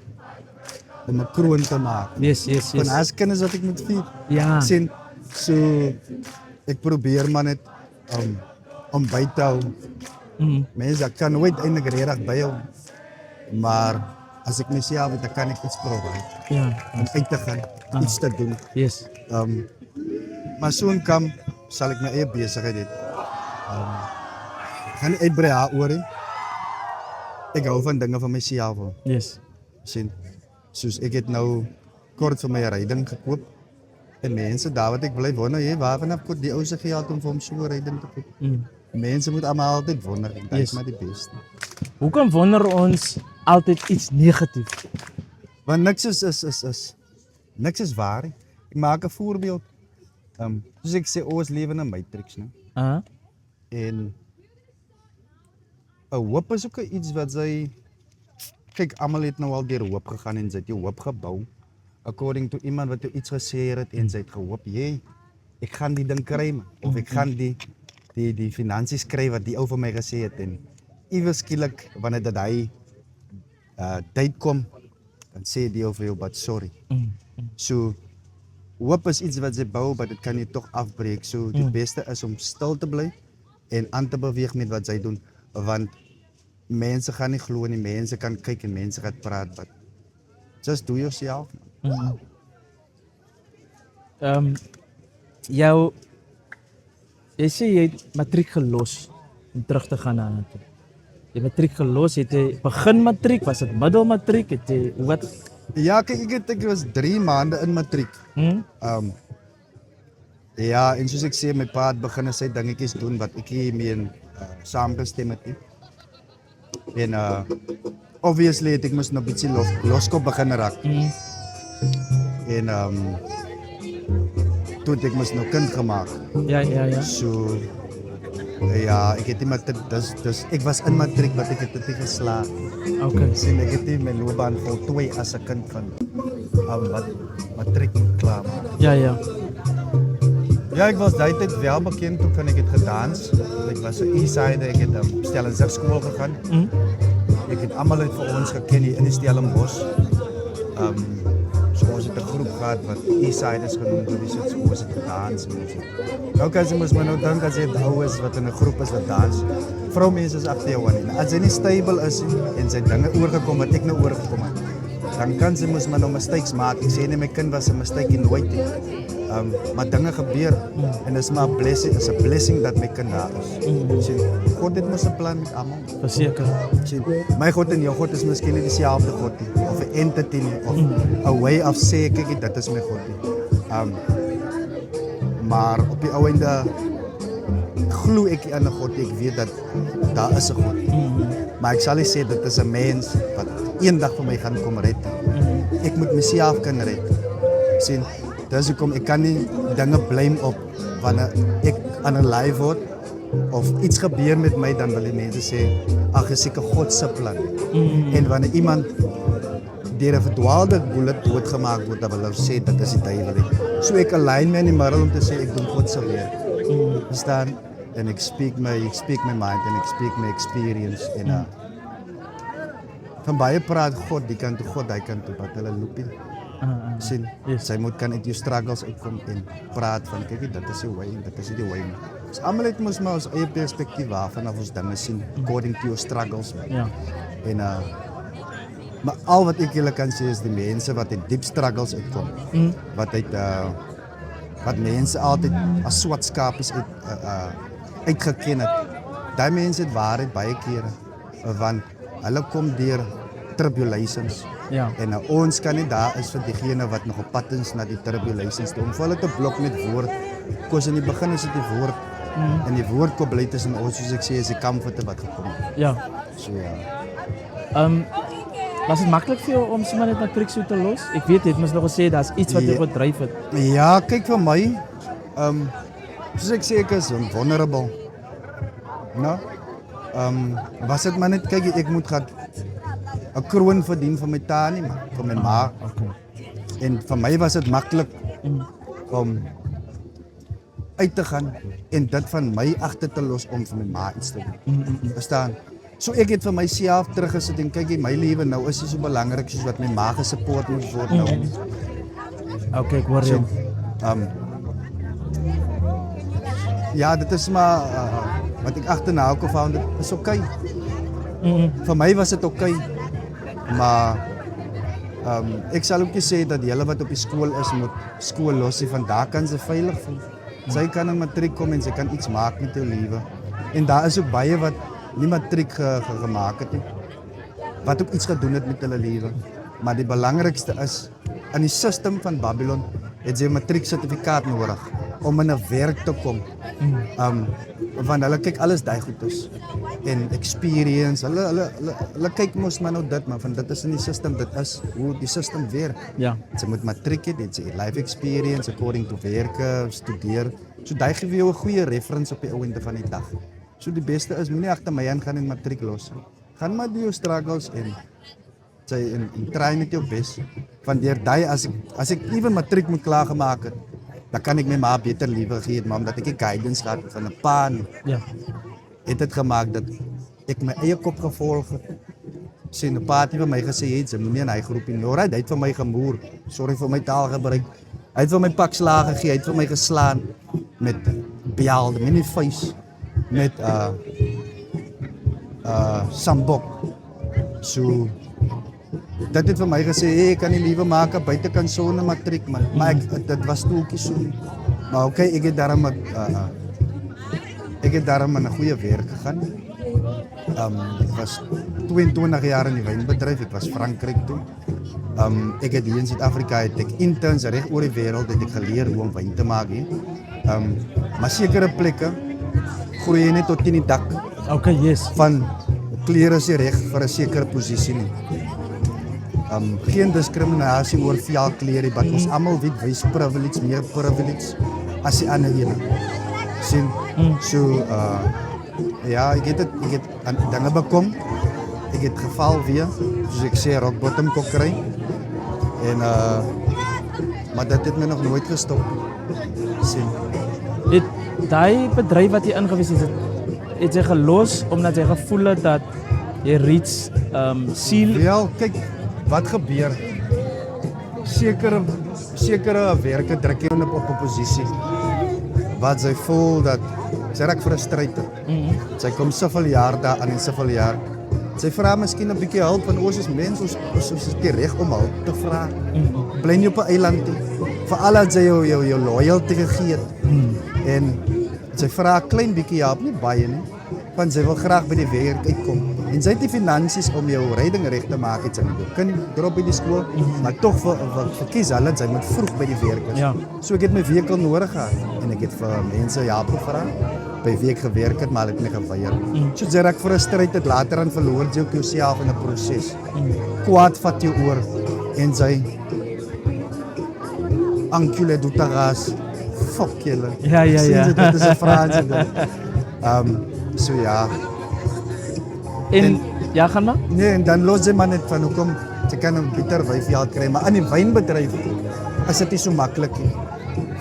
'n kroon te maak. Yes. Van as kinders wat ek moet vier. Ja. Sien, so ek probeer maar net om by te hou. Mense kan nooit eintlik regtig by hou. Maar as ek myself het, dan kan ek iets provide. Ja. Om uit te gaan, iets te doen. Yes. Maar soon kam sal ek my eie besigheid hê. Gaan nie uitbrei daaroor nie. Ek hou van dinge van myself. Yes. Sien, soos ek het nou kort vir my ryding gekoop. En mense daar wat ek bly wonder, waarvan heb ek die ou se geld om vir hom so 'n ryding te koop? Mense moet almal altyd wonder, en dit is maar die beste. Hoekom wonder ons altyd iets negatief? Want niks is waar nie. Ek maak 'n voorbeeld. Soos ek sê, ons lewe in 'n matrix, né? En 'n hoop is ook iets wat sy kyk, almal het nou al deur hoop gegaan en sy het jou hoop gebou. According to iemand wat jou iets gesê het en sy het gehoop, ek gaan die ding kry man, of ek gaan die finansies kry wat die ou vir my gesê het en iewers skielik wanneer dit hy tyd kom, dan sê die ou vir jou, but sorry. So hoop is iets wat jy bou, maar dit kan jy toch afbreek. So die beste is om stil te bly en aan te beweeg met wat jy doen, want mense gaan nie glo nie, mense kan kyk en mense gaan praat, but just do yourself. Jy sê jy het matriek gelos om terug te gaan na toe. Jy het matriek gelos, het jy begin matriek, was dit middelmatriek, het jy wat? Ja, kyk, ek was 3 maande in matriek. Ja, en soos ek sê, my pa het begin sy dingetjies doen wat ek hiermee saamgestem het nie. En obviously het ek moes nog bietjie loskop begin raak. En toe het ek moes nog kind gemaak. Ja. So ja, ek het nie matriek, dus ek was in matriek, maar ek het dit nie geslaag. Okay. Sien, ek het nie my loopbaan voltooi as 'n kind van wat matriek moet klaar maak. Ja. Ja, ek was daai tyd wel bekend toe kan ek het gedans. Ek was 'n Eastside, ek het op Stellenbosch skool gegaan. Ek het almal uit vir ons geken hier in die Stellenbosch. So ons het 'n groep gehad wat Eastside is genoem, so dis so ons het gedans. Nou kan jy mos maar nou dink as jy oues wat in 'n groep is wat dans. Vroumense is agter jou aan. As jy nie stable is en sy dinge oorgekom het, ek nou oorgekom het, dan kan sy mos maar nou mistakes maak. Ek sê nie my kind was 'n mistake nooit nie. Maar dinge gebeur en dit is maar 'n blessing, is 'n blessing dat my kind daar is. Sien, God het mos 'n plan met almal. Verseker. Sien, my God en jou God is miskien nie dieselfde God nie, of 'n entity nie, of 'n way of say kyk dit is my God nie. Maar op die ou einde glo ek aan 'n God, ek weet dat daar is 'n God. Maar ek sal nie sê dit is 'n mens wat eendag vir my gaan kom red. Ek moet myself kan red. Sien, dis hoekom ek kan nie dinge blame op wanneer ek aan 'n live word of iets gebeur met my, dan wil die mense sê ag, is seker God se plan. En wanneer iemand deur 'n verdwaalde bullet doodgemaak word, dan wil hulle sê dit is die duiwel. So ek align my in die middel om te sê ek doen God se werk. Verstaan? En ek speak my mind en ek speak my experience en van baie praat God die kant toe, God daai kant toe, wat hulle loop nie. Sien, sy moet kan uit jou struggles uitkom en praat van kyk dit is die way, dit is die way. Ons almal het mos maar ons eie perspektief waarvan ons dinge sien according to your struggles. Ja. En maar al wat ek julle kan sê is die mense wat uit diep struggles uitkom. Wat mense altyd as swart skapies uitgeken het. Daai mense het waarheid baie kere, want hulle kom deur tribulations. Ja. En ons kan nie daar is vir diegene wat nog op pad is na die tribulations toe. Om vir hulle te blok met woord. Kos in die begin is dit die woord. En die woord kom bly tussen ons, soos ek sê, is die kamfote wat gekom het. Ja. So ja. Was dit maklik vir jou om sommer net matriek so te los? Ek weet jy het mos nog gesê daar's iets wat jou gedryf het. Ja, kyk vir my. Soos ek sê, ek is vulnerable. Nou, was dit maar net kyk ek moet gaan 'n kroon verdien vir my tannie, man, vir my ma. Okay. En vir my was dit maklik om uit te gaan en dit van my agter te los om vir my ma iets te doen. Verstaan? So ek het vir myself teruggesit en kyk my lewe nou is nie so belangrik soos wat my ma gesupport moet word nou. Okay, ek hoor jou. Ja, dit is maar wat ek agterna ook found dit is okay. Vir my was dit okay. Maar ek sal ook nie sê dat julle wat op die skool is moet skool los nie, want daar kan sy veilig voel. Sy kan in matriek kom en sy kan iets maak met jou lewe. En daar is ook baie wat nie matriek gemaak het nie, wat ook iets gedoen het met hulle lewe. Maar die belangrikste is, in die system van Babylon het jy 'n matriek sertifikaat nodig om in 'n werk te kom. Want hulle kyk alles daai goedes en experience, hulle kyk mos maar nou dit, maar van dit is in die system, dit is hoe die system werk. Ja. Jy moet matriek hê, dit is life experience according to werke, studeer. So daai gee vir jou 'n goeie reference op die ou einde van die dag. So die beste is, moenie agter my aan gaan en matriek los. Gaan maar die jou struggles en try met jou bes. Want deur daai as ek ewen matriek moet klaar gemaak het, dan kan ek my ma beter liewe gee, maar omdat ek die guidance gehad van 'n pa, Ja. het dit gemaak dat ek my eie kop gevolg het sien 'n paartjie van my gesê het, sy moenie in hy groepie nie. Alright, hy het vir my gemoer. Sorry vir my taalgebruik. Hy het vir my pak slaag gegee, hy het vir my geslaan met bjaalde, met die vuis, met sambok. So dit het vir my gesê, hey, ek kan nie liewe maak buitekant sonder matriek man. Maar dit was toeltjie so. Maar okay, ek het daarom in 'n goeie werk gegaan. Ek was 22 jaar in die wynbedryf, ek was Frankryk toe. Ek het hier in Suid-Afrika het ek interns reg oor die wêreld het ek geleer hoe om wyn te maak hier. Maar sekere plekke groei jy net tot in die dak. Okay, yes. Van klere is nie reg vir 'n sekere posisie nie. Geen diskriminasie oor velkleur, maar ons almal weet wys privilege, meer privilege as die ander ene. Sien, so ja, ek het dinge bekom. Ek het geval weer, soos ek sê, rock bottom kop kry. En maar dit het my nog nooit gestop. Sien. Het daai bedryf wat jy ingewees het jy gelos omdat jy gevoel het dat jy reeds siel. Wel, kyk wat gebeur. Sekere werke druk jy op 'n posisie wat sy voel dat sy raak frustrated. Sy kom soveel jaar daar aan en soveel jaar. Sy vra miskien 'n bietjie hulp van ons as mens, ons is die reg om hulp te vra. Bly nie op 'n eiland nie. Veral as jy jou loyalty gegee het. En sy vra 'n klein bietjie hulp, nie baie nie, want sy wil graag by die werk uitkom. En sy het die finansies om jou ryding reg te maak, het sy met jou kind drop by die skool, maar tog verkies hulle dat sy moet vroeg by die werk is. Ja. So ek het my week al nodig gehad en ek het vir mense hulp gevra. By wie ek gewerk het, maar ek het my geweier. So jy raak frustrated, later aan verloor jy ook jouself in 'n proses. Kwaad vat jou oor en sy encule du taras. Fuck julle. Ja. Dit is 'n Franse ding. So ja. En ja, gaan maar. Nee, en dan los jy maar net van hoekom jy kan 'n bitter wyfjaar kry, maar in die wynbedryf is dit nie so maklik nie.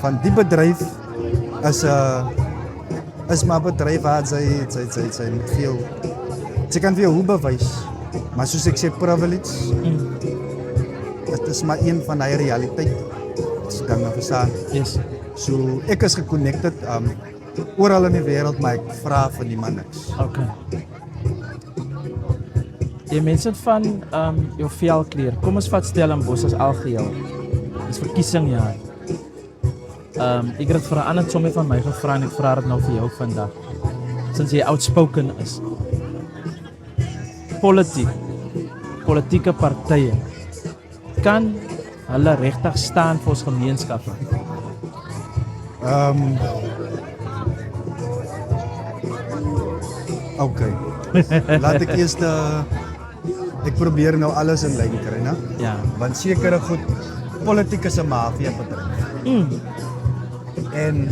Van die bedryf is maar bedryf waar sy met veel. Sy kan vir jou hoe bewys, maar soos ek sê privilege, dit is maar een van die realiteit. So kan maar verstaan. Yes. So ek is geconnected oral in die wêreld, maar ek vra van niemand niks. Okay. Jy mense van jou velkleur. Kom ons vat Stellenbosch as algeheel. Dis verkiesingjaar. Ek het dit vir 'n ander sommige van my gevra en ek vra dit nou vir jou vandag. Sinds jy outspoken is. Politieke partye kan hulle regtig staan vir ons gemeenskappe. Okay. Laat ek eers ek probeer nou alles in lyn kry, né? Ja. Want sekere goed politiek is 'n mafia bedryf. En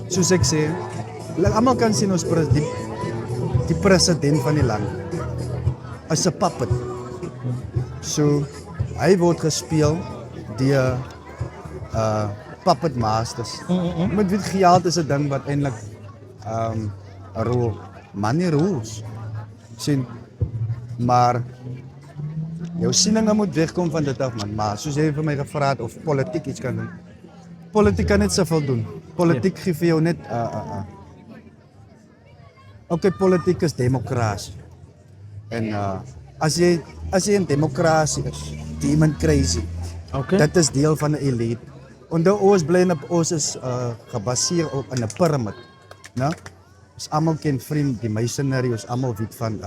soos ek sê, almal kan sien ons die president van die land is 'n puppet. So hy word gespeel deur puppet masters. Met wie geld is 'n ding wat eintlik 'n rol, money rules. Sien, maar jou sieninge moet wegkom van dit af man. Maar soos jy vir my gevra het of politiek iets kan doen. Politiek kan net soveel doen. Politiek gee vir jou net okay, politiek is demokrasie. En as jy in demokrasie is, demon crazy. Okay. Dit is deel van 'n elite. Onthou ons bly ons is gebaseer op 'n piramid, né? Ons almal ken vriend die masonry, ons almal weet van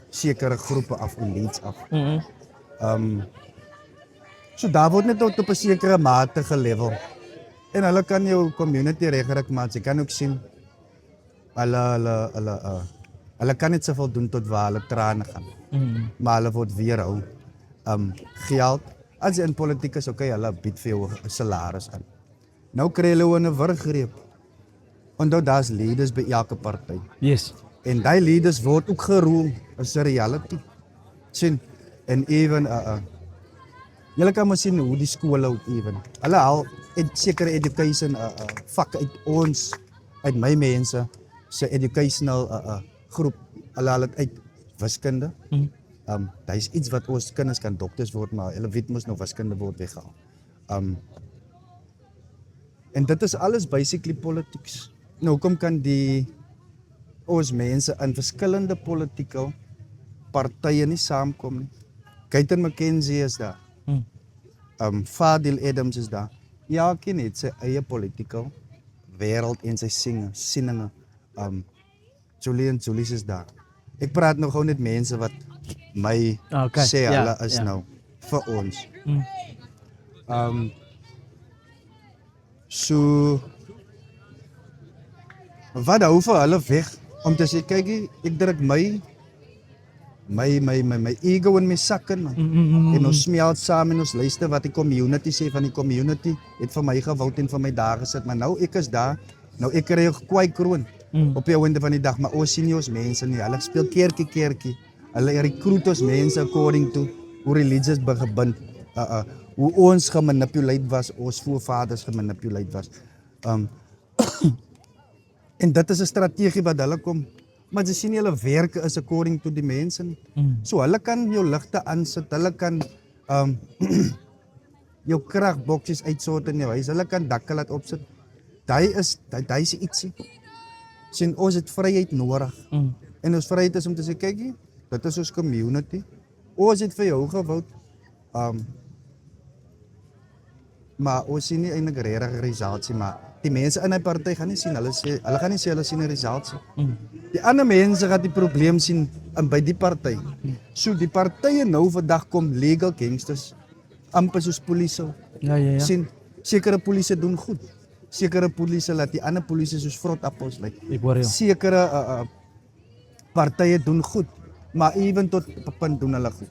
sekere groepe af, elites af. So daar word net tot op 'n sekere mate gelevel. En hulle kan jou community regkry, maar jy kan ook sien hulle kan net soveel doen tot waar hulle trane gaan. Maar hulle word weerhou. Geld, as jy in politiek is, okay, hulle bied vir jou 'n salaris aan. Nou kry hulle 'n wurggreep. Onthou daar's leaders by elke party. Yes. En die leaders word ook geroem as 'n reality. Sien, en even julle kan maar sien hoe die skole ook even. Hulle haal sekere education vak uit my mense se educational groep. Hulle haal dit uit wiskunde, Daar is iets wat ons kinders kan dokters word, maar hulle weet mos nog wiskunde word weggehaal. En dit is alles basically politics. Nou, hoekom kan ons mense in verskillende politieke partye nie saamkom nie? Gayton McKenzie is daar. Fadil Adams is daar. Elkeen het sy eie politieke wêreld en sy sieninge. Julian Julius is daar. Ek praat nou gou net mense wat my sê hulle is nou vir ons. So wat hou vir hulle weg om te sê kyk ek druk my ego in my sak in, en ons smelt saam en ons luister wat die community sê, van die community het vir my gewoud en vir my daar gesit, maar nou ek is daar, nou ek kry 'n kwai kroon op die einde van die dag, maar ons sien nie ons mense nie, hulle speel kerkie, hulle recruit ons mense according to hoe religious gebind, hoe ons gemanipuleerd was, ons voorvaders gemanipuleerd was. En dit is 'n strategie wat hulle kom, maar jy sien hulle werke is according to die mense. So hulle kan jou ligte aansit, hulle kan jou kragboksies uitsort in jou huis, hulle kan dakke laat opsit. Daai is ietsie. Sien ons het vryheid nodig. En ons vryheid is om te sê kyk, dit is ons community. Ons het vir jou gewou. Maar ons sien nie eintlik regtig resultaat, maar die mense in 'n party gaan nie sien, hulle gaan nie sê hulle sien 'n resultaat. Die ander mense gaan die probleem sien by die party. So die partye nou vandag kom legal gangsters, amper soos polisie. Ja. Sien, sekere polisie doen goed. Sekere polisie laat die ander polisie soos vrotappels lyk. Ek hoor jou. Sekere partye doen goed, maar ewen tot 'n punt doen hulle goed.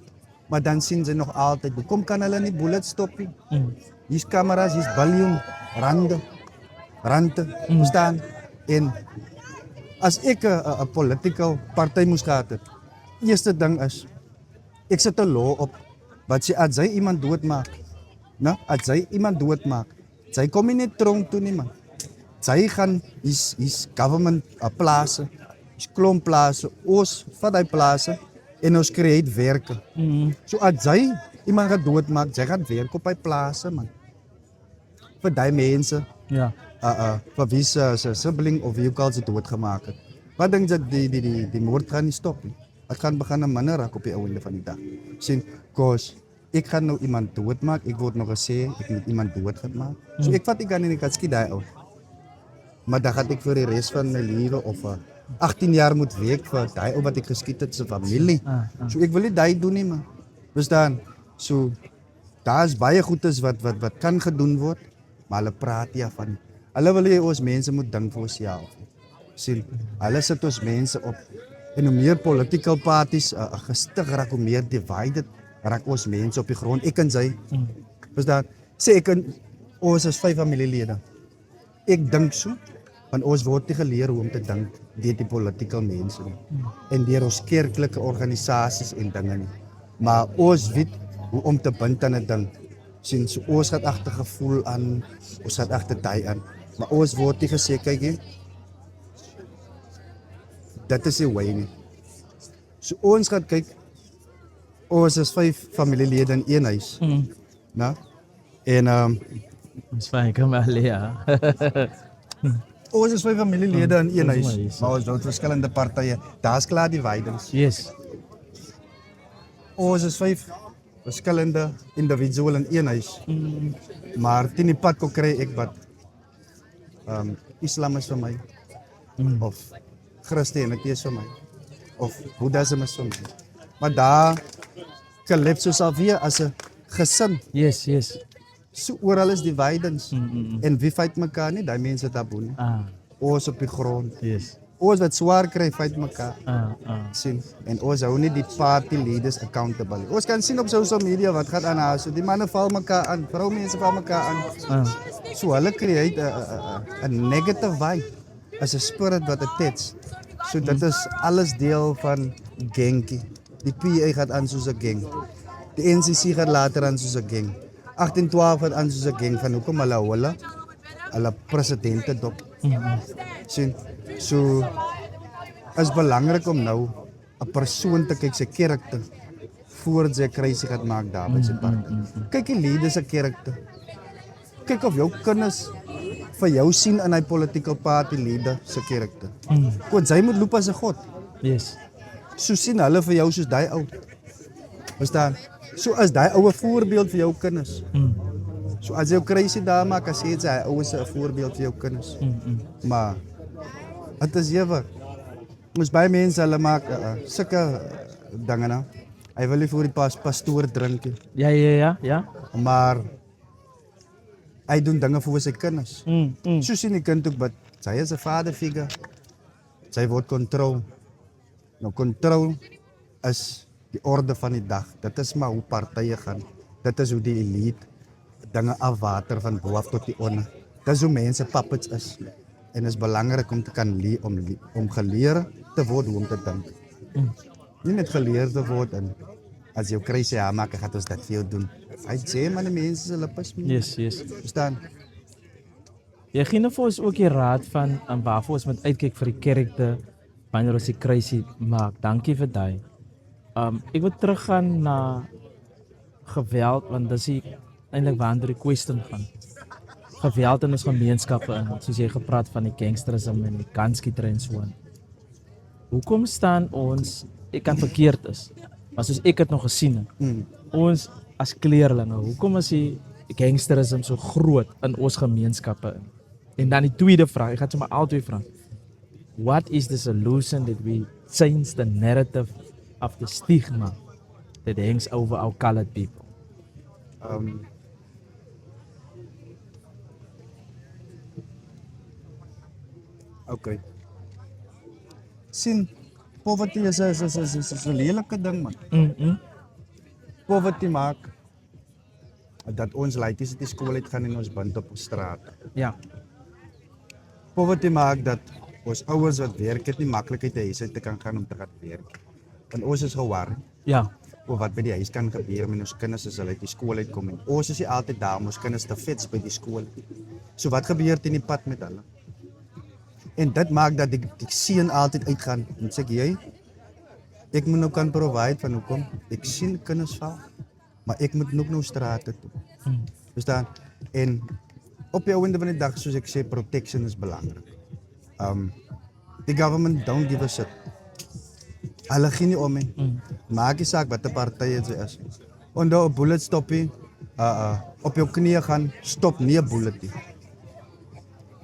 Maar dan sien sy nog altyd, hoekom kan hulle nie bullet stop nie? Hier's kameras, hier's biljoen rande staan. En as ek 'n political party moes gehad het, eerste ding is, ek sit 'n law op, wat sê as jy iemand doodmaak, as jy iemand doodmaak, sy kom nie net tronk toe nie man. Sy gaan, hier's government plase, hier's klomp plase, ons vat die plase, en ons create werke. So as jy iemand gaan doodmaak, jy gaan werk op die plase man. Vir die mense, vir wie se sibling of wie ook al sy doodgemaak het. Wat dink jy die moord gaan nie stop nie? Het gaan begin 'n minder raak op die einde van die dag. Sien, cause ek gaan nou iemand doodmaak, ek word nog gesê ek moet iemand doodgemaak. So ek vat ek gaan en ek skiet daai ou. Maar dan gaan ek vir die res van my lewe of 18 jaar moet werk vir daai ou wat ek geskiet het se familie. So ek wil nie daai doen nie man. Verstaan? So daar's baie goedes wat kan gedoen word, maar hulle praat nie van. Hulle wil hê ons mense moet dink vir onsself. Sien, hulle sit ons mense op. En hoe meer political parties gestig raak, hoe meer divided raak ons mense op die grond. Ek en sy. Verstaan? Sê ek en ons is 5 familielede. Ek dink so, want ons word nie geleer hoe om te dink deur die political mense nie. En deur ons kerklike organisasies en dinge nie. Maar ons weet hoe om te bind aan 'n ding. Sien, so ons het agter gevoel aan, ons het agter daai aan. Maar ons word nie gesê kyk hier. Dit is die way nie. So ons gaan kyk, ons is 5 familielede in een huis. En Ons fyn, kom maar ja. ons is 5 familielede in een huis, maar ons doen verskillende partye. Daar's klaar die weidings. Yes. Ons is 5 verskillende individue in een huis. Maar teen die pad kom kry ek wat Islam is vir my, of Christianity is vir my, of Boeddhisme is vir my. Maar daar calypso sal weer as 'n gesin. Yes. So oral is die weidings. En wie fight mekaar nie? Die mense taboe nie. Ons op die grond. Yes. Ons wat swaar kry, fight mekaar. Sien. En ons hou nie die party leaders accountable. Ons kan sien op social media wat gaan aan. So die manne val mekaar aan, vroumense val mekaar aan. So hulle create 'n negative vibe as 'n spirit wat attach. So dit is alles deel van gangie. Die PA gaat aan soos 'n gang. Die NCC gaat later aan soos 'n gang. 1812 gaat aan soos 'n gang van hoekom hulle presidente dop. Sien. So is belangrik om nou 'n persoon te kyk sy karakter voordat jy 'n kruisie gaat maak daar by sy party. Kyk die leader se karakter. Kyk of jou kinders vir jou sien in hy political party leader se karakter. Want hy moet loop as 'n god. Yes. So sien hulle vir jou soos daai ou. Verstaan? So as daai ou 'n voorbeeld vir jou kinders. So as jy 'n kruisie daar maak, as jy hy ou is 'n voorbeeld vir jou kinders. Maar dit is ewe. Ons baie mense hulle maak sulke dinge nou. Hy wil nie vir die pastoor drink nie. Ja. Maar hy doen dinge vir sy kinders. So sien die kind ook, but sy is 'n vaderfiguur. Sy word kontrol. Nou kontrol is die orde van die dag. Dit is maar hoe partye gaan. Dit is hoe die elite dinge afwater van bo af tot die onder. Dit is hoe mense puppets is. En is belangrik om te kan om geleer te word hoe om te dink. Nie net geleer te word en as jy kruisie maak, gaan ons dit vir jou doen. Hy sê maar die mense se lippes. Yes. Verstaan? Jy gee nou vir ons ook die raad van waarvoor ons moet uitkyk vir die karakter wanneer ons die kruisie maak. Dankie vir daai. Ek wil teruggaan na geweld, want dis eintlik waaroor die question gaan. Geweld in ons gemeenskappe in, soos jy gepraat van die gangsterisme en die gunskietery en so aan. Hoekom staan ons, ek kan verkeerd is, maar soos ek het nog gesien het, ons as kleerlinge, hoekom is die gangsterisme so groot in ons gemeenskappe in? En dan die tweede vraag, ek gaan sommer al twee vrae. What is the solution that we change the narrative of the stigma that hangs over our colored people? Okay. Sien, poverty is 'n lelike ding, man. Poverty maak dat ons laities uit die skool uit gaan en ons bind op straat. Ja. Poverty maak dat ons ouers wat werk het nie maklikheid te huis uit te kan gaan om te gaan werk. Want ons is gewaar. Ja. Of wat by die huis kan gebeur met ons kinders as hulle uit die skool uitkom en ons is nie altyd daar om ons kinders te fets by die skool. So wat gebeur in die pad met hulle? En dit maak dat die seun altyd uitgaan en sê ek moet nou kan provide van hoekom ek sien kinders val, maar ek moet nog nou strate toe. Verstaan? En op die einde van die dag, soos ek sê, protection is belangrik. The government don't give a shit. Hulle gee nie om nie. Maak nie saak wat 'n party is. Onder 'n bullet stoppie, op jou knieë gaan, stop nie 'n bullet nie.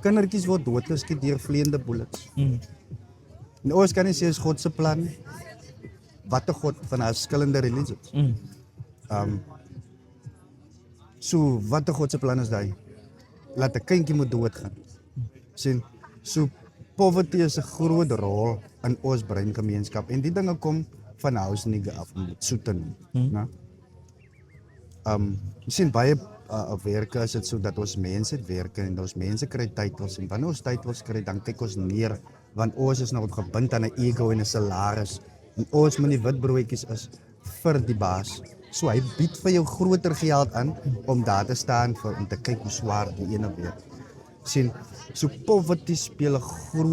Kindertjies word doodgeskiet deur vleiende bullets. En ons kan nie sê is God se plan. Wat 'n God van verskillende religies. So wat 'n God se plan is daai? Laat 'n kindjie moet doodgaan. Sien, so poverty is 'n groot rol in ons breingemeenskap en die dinge kom van house nigga af om dit so te noem, né? Sien baie werke is dit so dat ons mense het werke en ons mense kry titels en wanneer ons titels kry dan kyk ons neer want ons is nog gebind aan 'n ego en 'n salaris en ons moet nie wit broodjies is vir die baas. So hy bied vir jou groter geld aan om daar te staan vir om te kyk hoe swaar die ene werk. Sien, so poverty speel 'n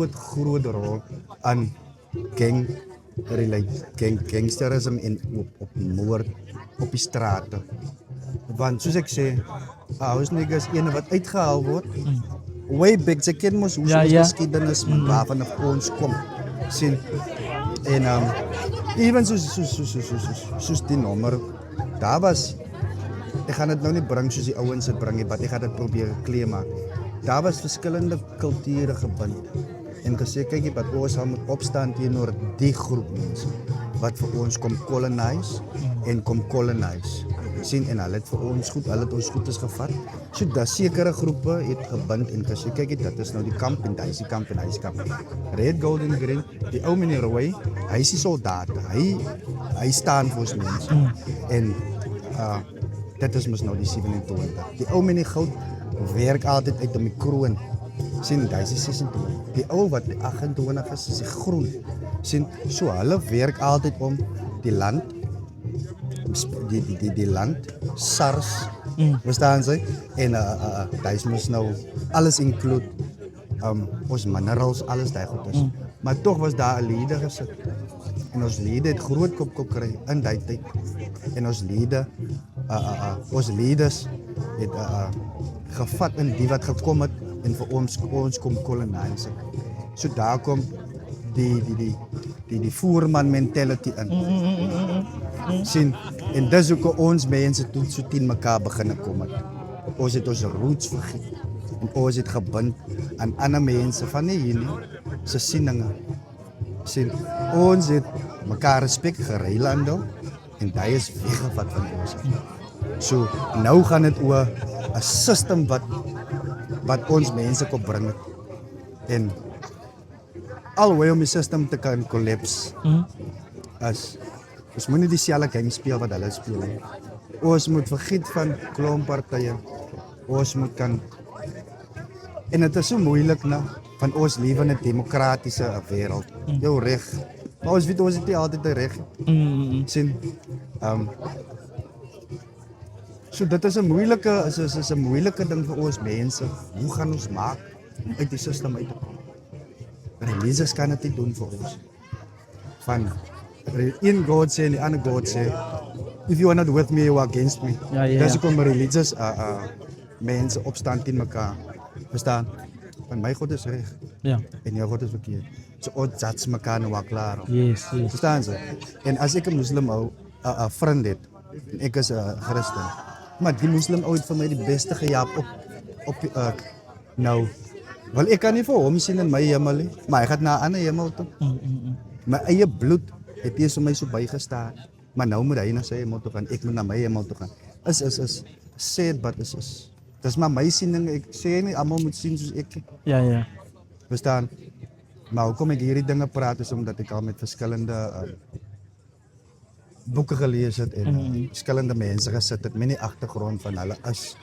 groot rol aan gangsterisme en op moord op die strate. Want soos ek sê, house niggas ene wat uitgehaal word. Way back, sy ken mos hoe ons geskiedenis waarvan ons kom. Sien, en even soos die nommer, daar was, ek gaan dit nou nie bring soos die ouens dit bring nie, wat ek gaan dit probeer kleem maak. Daar was verskillende kulture gebind en gesê, kyk wat ons moet opstaan teenoor die groep mense wat vir ons kom colonize en kom colonize. Sien, en hulle het vir ons goed, hulle het ons goedes gevat. So daar sekere groepe het gebind en gesê, kyk dit is nou die kamp en die kamp en die kamp. Red, gold en green, die ou meneer Roy, hy is die soldaat. Hy staan vir ons mense. En dit is mos nou die 27. Die ou meneer Goud werk altyd uit om die kroon. Sien, hy is die 26. Die ou wat die 28 is die groen. Sien, so hulle werk altyd om die land, die land, SARS, verstaan sy? En hy is mos nou alles include, ons minerals, alles die goed is. Maar toch was daar 'n leader gesit. En ons lede het groot kop gekry in daai tyd. En ons leaders het gevat in die wat gekom het en vir ons kom colonize. So daar kom die voerman mentality in. Sien, en dis hoekom ons mense toe so teen mekaar begin kom het. Ons het ons roots vergeet. En ons het gebind aan ander mense van hier nie, se sieninge. Sien, ons het mekaar respek geruil aan dan en daai is weggevat van ons. So nou gaan dit oor 'n system wat ons mense kon bring het. En alhoewel om die system te kan collapse as ons moet nie dieselfde game speel wat hulle speel nie. Ons moet vergiet van klompartye. Ons moet kan en dit is so moeilik nou van ons lewe in 'n demokratiese wêreld. Jou reg. Maar ons weet ons het nie altyd reg. Sien so dit is 'n moeilike ding vir ons mense. Hoe gaan ons maak uit die stelsel uit te kom? Religies kan dit nie doen vir ons. Van een God sê en die ander God sê, if you are not with me, you are against me. Dis hoekom religies mense opstand teen mekaar. Verstaan? Van my God is reg. Ja. En jou God is verkeerd. So ons judge mekaar nou klaar. Yes. Verstaan jy? En as ek 'n moslim ou 'n vriend het en ek is 'n Christen, maar die moslim ou het vir my die beste gejaag op nou. Wel ek kan nie vir hom sien in my hemel nie, maar hy gaan na 'n ander hemel toe. My eie bloed het eers vir my so bygestaan. Maar nou moet hy na sy hemel toe gaan, ek moet na my hemel toe gaan. Is sad but is. Dis maar my siening, ek sê nie almal moet sien soos ek. Ja. Verstaan? Maar hoekom ek hierdie dinge praat is omdat ek al met verskillende boeke gelees het en verskillende mense gesit het met die agtergrond van hulle is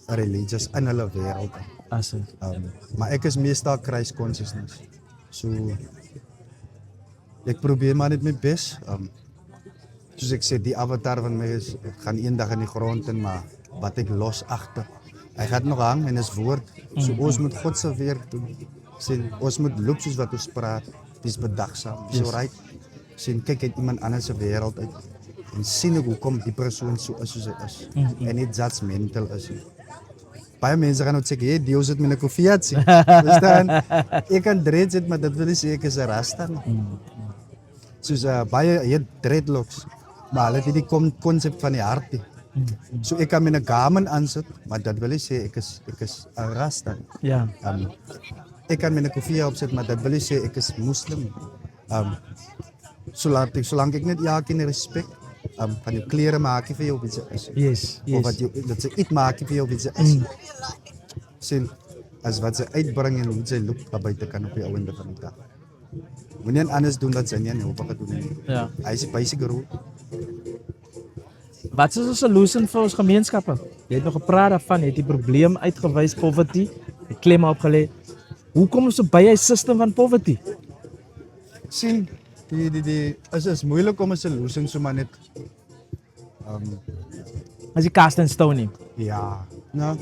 religious in hulle wêreld. Maar ek is meestal Christ consciousness. So ek probeer maar net my bes. Soos ek sê, die avatar van my is, ek gaan eendag in die grond in, maar wat ek los agter. Hy gaan nog hang en is woord. So ons moet God se werk doen. Sien, ons moet loop soos wat ons praat. Dis bedagsaam. So right. Sien, kyk uit iemand anders se wêreld uit en sien hoekom die persoon so is soos hy is. En nie judgmental is nie. Baie mense gaan nou sê, "Hey, Deus het my 'n kofiat sien." Verstaan? Ek kan dreads het, maar dit wil nie sê ek is 'n rasta nie. Soos baie het dreadlocks, maar hulle het die konsep van die hart. So ek kan met 'n garment aansit, maar dit wil nie sê ek is 'n rasta nie. Ja. Ek kan met 'n kofiat opsit, maar dit wil nie sê ek is moslim. Solank ek net elkeen respek van jou klere maak jy vir jou wie jy is. Yes. Of wat jy dat sy iets maak vir jou wie jy is. Sien, as wat sy uitbring en hoe sy loop daar buite kan op die ouende van die dag. Moenie anders doen wat sy nie hoop te doen nie. Ja. Hy is basic rule. Wat is 'n solution vir ons gemeenskappe? Jy het nog gepraat daarvan, jy het die probleem uitgewys, poverty, die klem opgelê. Hoe kom ons by 'n system van poverty? Sien, is moeilik om 'n solution sommer net as jy cast and stone nie. ja, nou.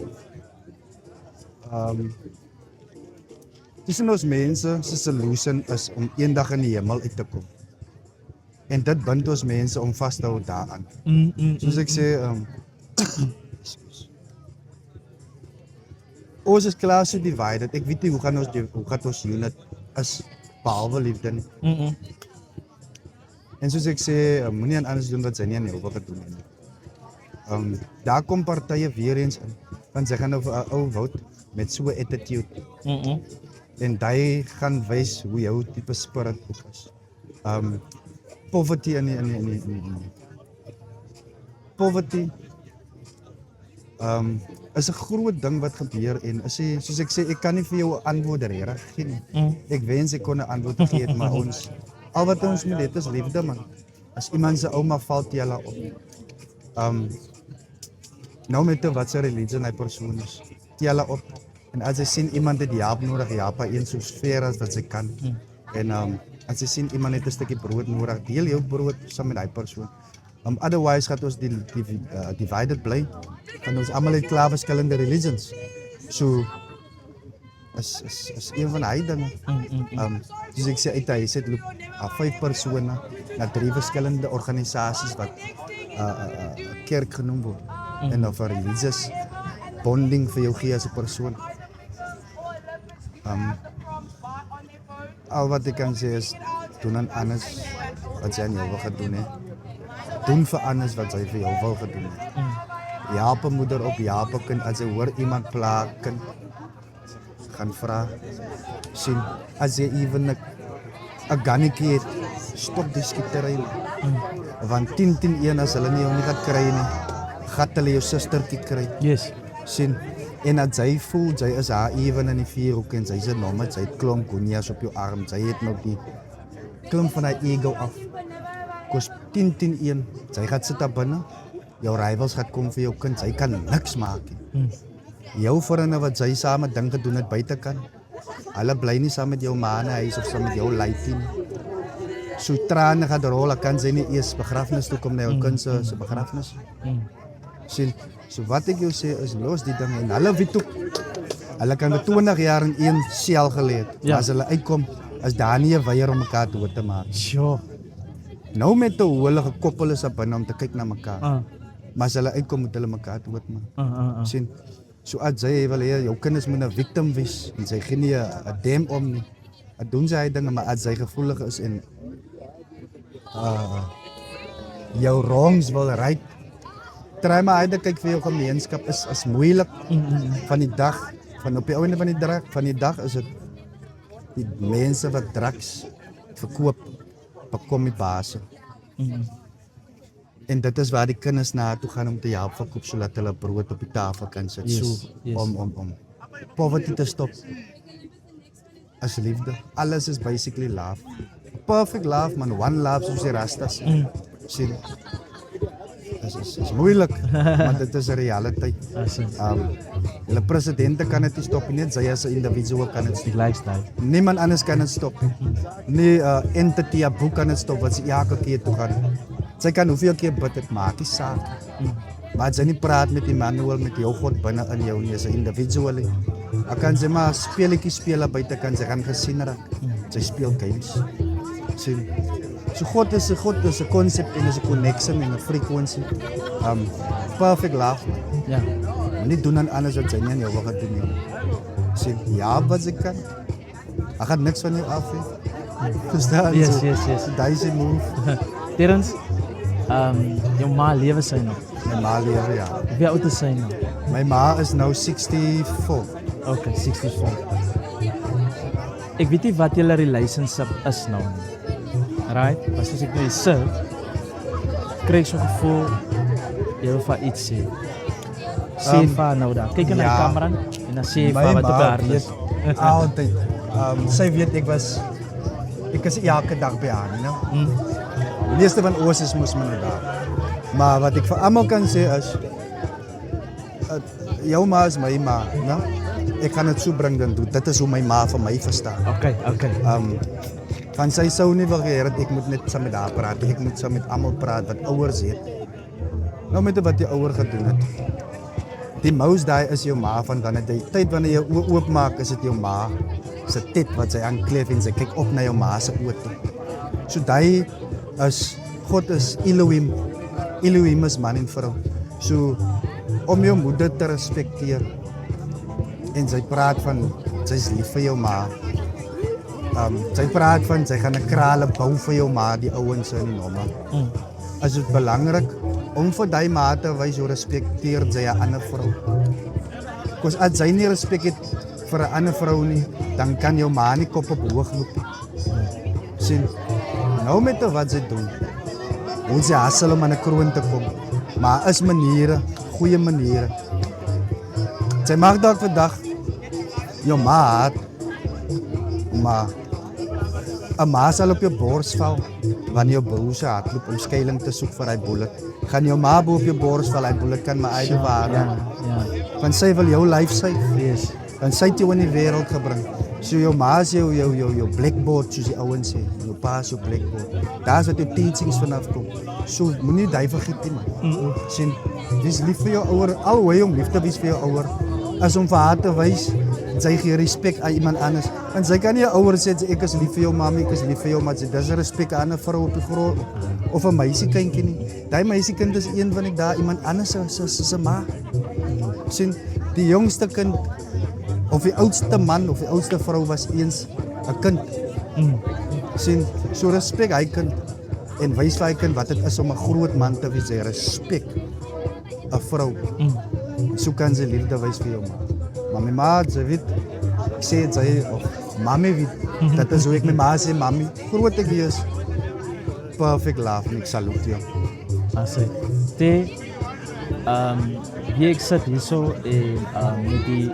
Dis ons mense se solution is om eendag in die hemel uit te kom. En dit bind ons mense om vas te hou daaraan. Soos ek sê, ons is klaar so divided. Ek weet nie hoe gaan ons unit is behalwe liefde nie. En soos ek sê, moenie aan anders doen wat sy nie aan jou wil gedoen nie. Daar kom partye weer eens in, want sy gaan nou vir 'n ou vote met so 'n attitude. En hy gaan wys hoe jou tipe spirit ook is. Poverty Poverty is 'n groot ding wat gebeur en soos ek sê, ek kan nie vir jou 'n antwoord regtig gee nie. Ek wens ek kon 'n antwoord gee, maar al wat ons moet hê is liefde man. As iemand se ouma val jy hulle op. Nou met wat se religie hy persoon is. Jy hulle op. En as jy sien iemand het hulp nodig, help hy een so ver as wat sy kan. En as jy sien iemand het 'n stukkie brood nodig, deel jou brood saam met daai persoon. Otherwise gaan ons divided bly. En ons almal het klaar verskillende religions. So is een van hy dinge. Dus ek sê uit hy sê loop 5 persone na 3 verskillende organisasies wat kerk genoem word. En of 'n religious bonding vir jou gee as 'n persoon. Al wat ek kan sê is doen aan anders wat jy aan jou wil gedoen het. Doen vir anders wat jy vir jou wil gedoen het. Help 'n moeder op, help 'n kind as jy hoor iemand pla kind. Gaan vra sien as jy even 'n gannetjie het, stop die skietery. Want 10-1 as hulle nie jou nie gaan kry nie, gaan hulle jou sustertjie kry. Yes. Sien en as jy voel jy is haar even in die vierhoek en sy se nommer, sy het klomp gonias op jou arm, sy het nog die klomp van haar ego af. Kos 10-1, sy gaan sit daar binne. Jou rivals gaan kom vir jou kind, sy kan niks maak nie. Jou vriende wat jy saam met ding gedoen het buitekant, hulle bly nie saam met jou ma in die huis of saam met jou leitie nie. So trane gaan rol, kan sy nie eers begrafnis toe kom na jou kind se begrafnis. Sien, so wat ek jou sê is los die ding en hulle weet ook, hulle kan met 20 jaar in een sel geleed, maar as hulle uitkom, is daar nie 'n weier om mekaar dood te maak. Sure. Nou met hoe hulle gekoppel is op binne om te kyk na mekaar. Maar as hulle uitkom moet hulle mekaar dood maak. Sien, so as jy wil hê jou kinders moet 'n victim wees en sy gee nie 'n damn om nie. Dit doen sy hy dinge, maar as sy gevoelig is en jou wrongs wil right, try maar uit te kyk vir jou gemeenskap is moeilik. Van die dag, van op die einde van die dag is dit die mense wat drugs verkoop, bekom die baas. En dit is waar die kinders na toe gaan om te help verkoop sodat hulle brood op die tafel kan sit. Yes, Om poverty te stop. As liefde. Alles is basically love. Perfect love, man. One love soos die rastas. Sien. Is moeilik, maar dit is 'n realiteit. Hulle presidente kan dit nie stop nie, net sy as 'n individu kan dit stop. Lifestyle. Niemand anders kan dit stop. Nie entity boek kan dit stop wat sy elke keer toe gaan. Sy kan hoeveel keer bid, dit maak nie saak. Maar as jy nie praat met Emmanuel, met jou God binne in jou nie, as 'n individu. Dan kan sy maar speletjies speel buite kan sy gaan gesien raak. Sy speel games. Sien. So God is 'n konsep en is 'n connection en 'n frequency. Perfect love. Ja. Nie doen aan anders wat jy nie aan jou wil gedoen nie. Sien, ja, wat ek kan. Ek gaan niks van jou af hê. Verstaan? Yes. Daai move. Terrence, jou ma lewe sy nog. My ma lewe, ja. Hoe oud is sy nou? My ma is nou 64. Okay, 64. Ek weet nie wat julle relationship is nou nie. Right? Maar soos ek nou sê, kry ek so 'n gevoel jy wil vir iets sê. Sê vir nou daar. Kyk na die kamera en dan sê vir wat op haar is. Altyd. Sy weet ek is elke dag by haar, you know. Die meeste van ons is mos maar daar. Maar wat ek vir almal kan sê is jou ma is my ma, no? Ek kan dit so bring dan doen. Dit is hoe my ma vir my verstaan. Okay. Van sy sou nie wil hê dat ek moet net saam met haar praat. Ek moet saam met almal praat wat ouers het. Nou met wat die ouer gedoen het. Die mous daai is jou ma van wanneer jy tyd wanneer jy oë oopmaak, is dit jou ma se tit wat sy aankleef en sy kyk op na jou ma se oë toe. So daai is God is Elohim. Elohim is man en vrou. So om jou moeder te respekteer en sy praat van sy is lief vir jou ma. Sy praat van sy gaan 'n kraal bou vir jou ma, die ouens in die nommer. Is dit belangrik om vir daai ma te wys hoe respekteer sy 'n ander vrou. Kos as jy nie respek het vir 'n ander vrou nie, dan kan jou ma nie kop op hoog loop nie. Sien, nou met wat sy doen. Hoe sy hassel om aan 'n kroon te kom. Maar is maniere, goeie maniere. Sy mag dalk vandag jou ma haat, maar 'n ma sal op jou bors val wanneer jou broer se hardloop om skuilings te soek vir hy bullet. Gaan jou ma bo op jou bors val, hy bullet kan maar uit die waar. Ja. Want sy wil jou lyf sy. Yes. Want sy het jou in die wêreld gebring. So jou ma is jou blackboard soos die ouens sê. Jou pa is jou blackboard. Daar's wat jou teachings vanaf kom. So moenie dit vergeet nie man. Sien, dis lief vir jou ouer, al hoe jy om lief te wees vir jou ouer, as om vir haar te wys sy gee respek aan iemand anders. Want sy kan nie 'n ouer sê ek is lief vir jou mami, ek is lief vir jou maar dis 'n respek aan 'n vrou op die grond of 'n meisiekindjie nie. Daai meisiekind is een van daar iemand anders se ma. Sien, die jongste kind of die oudste man of die oudste vrou was eens 'n kind. Sien, so respek hy kind en wys vir hy kind wat dit is om 'n groot man te wees, hy respek 'n vrou. So kan sy liefde wys vir jou ma. Maar my ma, sy weet, ek sê sy, of mami weet, dat is hoe ek my ma sê, mami, groot ek is, perfect love en ek salute jou. Asai. Hier ek sit hierso en met die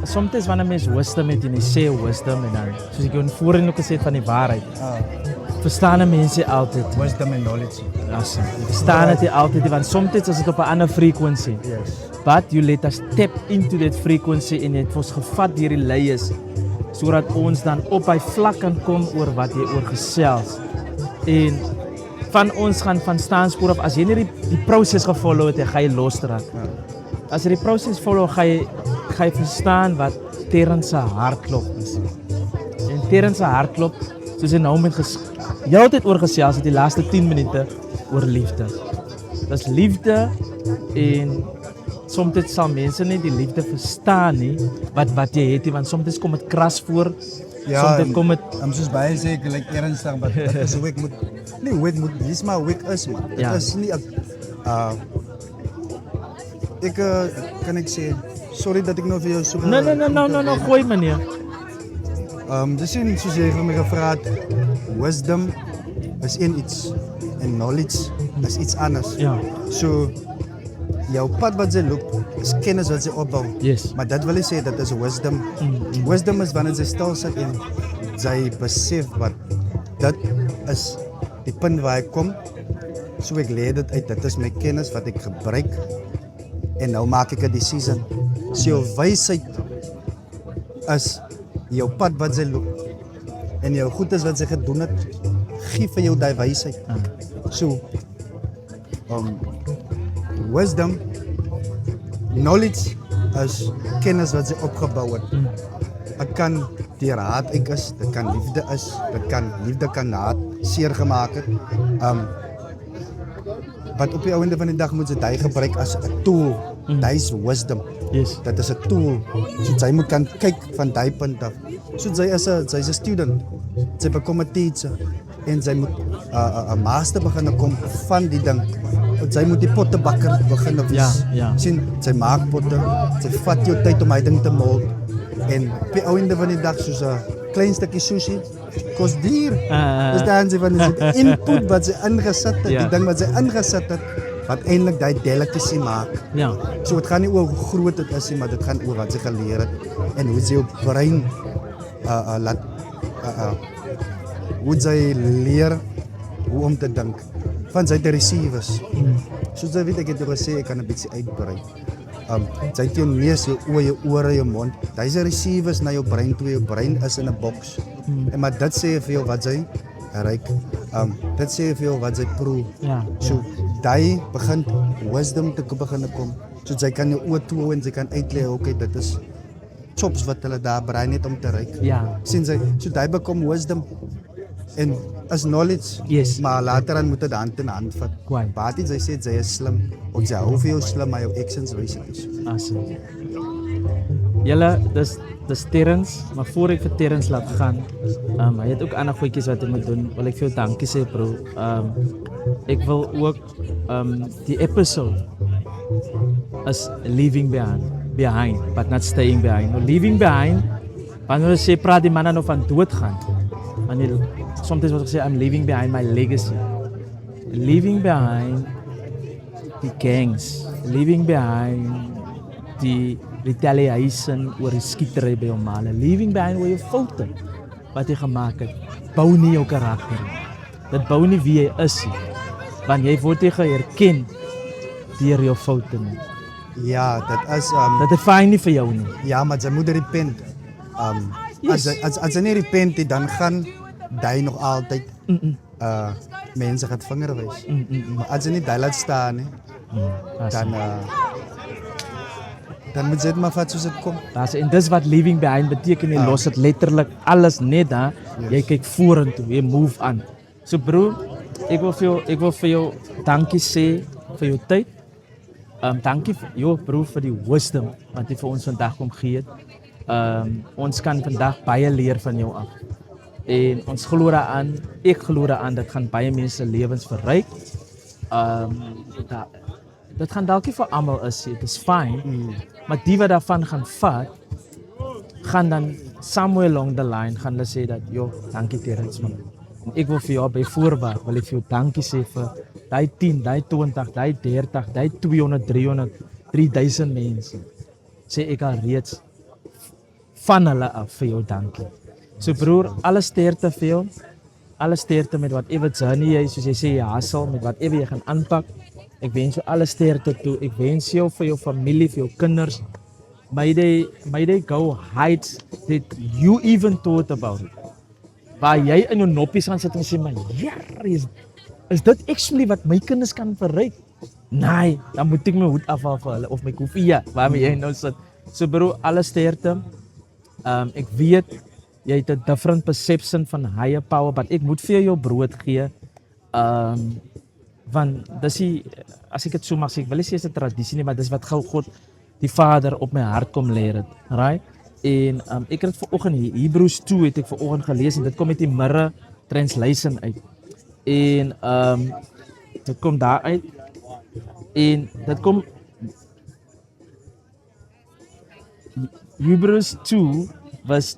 soms wanneer mens wisdom het en jy sê wisdom en dan soos ek jou voorheen ook gesê het van die waarheid. Verstaan mense altyd Wisdom and knowledge. Awesome. Verstaan dit altyd want soms is dit op 'n ander frekwensie. Yes. But you let us step into that frequency en dit ons gevat deur die leiers sodat ons dan op by vlak kan kom oor wat jy oor gesels. En van ons gaan van staanspoor af as jy nie die proses gevolg het, gaan jy losdraak. As jy die proses volg, gaan jy verstaan wat Terrence se hartklop is. En Terrence se hartklop, soos hy nou met heeltyd oor gesels het die laaste 10 minute oor liefde. Dis liefde en soms sal mense nie die liefde verstaan nie wat jy het nie, want soms kom dit kras voor. Ja, soms kom dit soos baie sê ek like ernstig, maar dit is hoe ek moet nie hoe ek moet dis maar hoe ek is man. Dit is nie ek kan ek sê sorry dat ek nou vir jou so No, gooi meneer. Dis nie soos jy vir my gevra het, wisdom is iets en knowledge is iets anders. Ja. So jou pad wat jy loop is kennis wat jy opbou. Yes. Maar dat wil nie sê dat is wisdom. Wisdom is wanneer jy stil sit en jy besef wat dit is die punt waar ek kom. So ek leer dit uit, dit is my kennis wat ek gebruik en nou maak ek 'n decision. So jou wysheid is jou pad wat jy loop en jou goedes wat jy gedoen het, gee vir jou daai wysheid. So wisdom, knowledge is kennis wat jy opgebou het. Dit kan deur haat ek is, dit kan liefde is, liefde kan haat seer gemaak het. Wat op die einde van die dag moet jy dit gebruik as 'n tool. Dis wisdom. Yes. Dit is 'n tool. So jy moet kan kyk van daai punt af. So sy's 'n student. Sy bekom 'n teacher en sy moet 'n master begin kom van die ding. Sy moet die pottebakker begin wees. Ja. Sien, sy maak potte. Sy vat jou tyd om hy ding te mold. En op die einde van die dag soos 'n klein stukkie sushi kos duur. Dis dan sy van die input wat sy ingesit het, die ding wat sy ingesit het, wat eintlik daai delicacy maak. Ja. So dit gaan nie oor hoe groot dit is nie, maar dit gaan oor wat sy geleer het en hoe sy jou brein laat hoe sy leer hoe om te dink van sy te receivers. Soos jy weet ek het jou gesê ek kan 'n bietjie uitbrei. Jy het jou neus, jou oë, jou ore, jou mond. Dis die receivers na jou brein toe. Jou brein is in 'n boks. En maar dit sê vir jou wat jy ryk. Dit sê vir jou wat jy proe. Ja. So daai begin wisdom te begin kom. So jy kan jou oë toe en jy kan uitlei okay, dit is chops wat hulle daar brein het om te ryk. Ja. Sien jy, so daai bekom wisdom en as knowledge. Yes. Maar later aan moet dit hand in hand vat. Kwaai. Baie jy sê jy is slim. Ons jy hou vir jou slim, maar jou actions wys nie. Awesome. Julle, dis Terrence, maar voor ek vir Terrence laat gaan, hy het ook ander goedjies wat hy moet doen. Wil ek vir jou dankie sê, bro. Ek wil ook die episode is leaving behind, but not staying behind. Nou, leaving behind, wanneer jy sê praat die manne nou van doodgaan. Wanneer soms word gesê I'm leaving behind my legacy. Leaving behind die gangs, leaving behind die retaliation oor die skietery by jou male, leaving behind oor jou foute wat jy gemaak het, bou nie jou karakter nie. Dit bou nie wie jy is nie, want jy word nie geherken deur jou foute nie. Ja, dit is Dit is fyn nie vir jou nie. ja, maar jy moet repent. Yes. As jy nie repent nie, dan gaan jy nog altyd mense gaan vinger wys. Maar as jy nie daai laat staan nie, Dan moet jy dit maar vat soos dit kom. En dis wat leaving behind beteken, jy los dit letterlik alles net daar. Jy kyk vorentoe, jy move aan. So bro, ek wil vir jou dankie sê vir jou tyd. Dankie bro vir die wisdom wat jy vir ons vandag kom gee het. Ons kan vandag baie leer van jou af. En ons glo daaraan, ek glo daaraan, dit gaan baie mense lewens verryk. Dit gaan dalk nie vir almal is, dit is fine, maar die wat daarvan gaan vat, gaan dan somewhere along the line gaan hulle sê dat, dankie Terrence man. En ek wil vir jou by voorbaat, wil ek vir jou dankie sê vir die 10, die 20, die 30, die 200, 300, 3000 mense. Sê ek al reeds van hulle af vir jou dankie. So broer, alles sterkte vir jou, alles sterkte met whatever journey jy, soos jy sê, jy hustle, met whatever jy gaan aanpak. Ek wens jou alles sterkte toe. Ek wens jou vir jou familie, vir jou kinders. May they go heights that you even thought about it. Waar jy in jou noppies gaan sit en sê, maar is dit actually wat my kinders kan verryk? Nee, dan moet ek my hoed afhaal vir hulle, of my koffie, waarmee jy nou sit. So bro, alles sterkte. Ek weet, jy het 'n different perception van higher power, but ek moet vir jou brood gee. Want dis die, as ek dit so mag sê, ek wil nie sê is 'n tradisie nie, maar dis wat God die Vader op my hart kom leer het, right? En ek het vanoggend Hebreërs 2 het ek vanoggend gelees en dit kom met die Mirror Translation uit. En dit kom daar uit. En dit kom Hebreërs 2 vers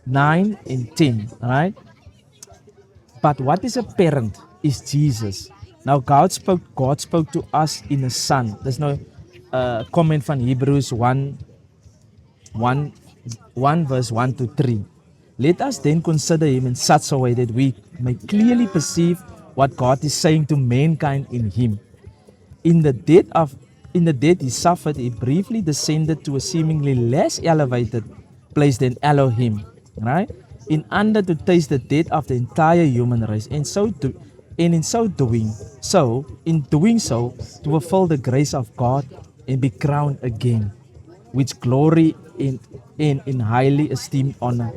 9 and 10, right? But what is apparent is Jesus. Now God spoke to us in a son. There's no comment from Hebrews 1 verse 1 to 3. Let us then consider him in such a way that we may clearly perceive what God is saying to mankind in him. In the death he suffered, he briefly descended to a seemingly less elevated place than Elohim, right? In order to taste the death of the entire human race, and in doing so, to fulfill the grace of God and be crowned again, with glory and in highly esteemed honor.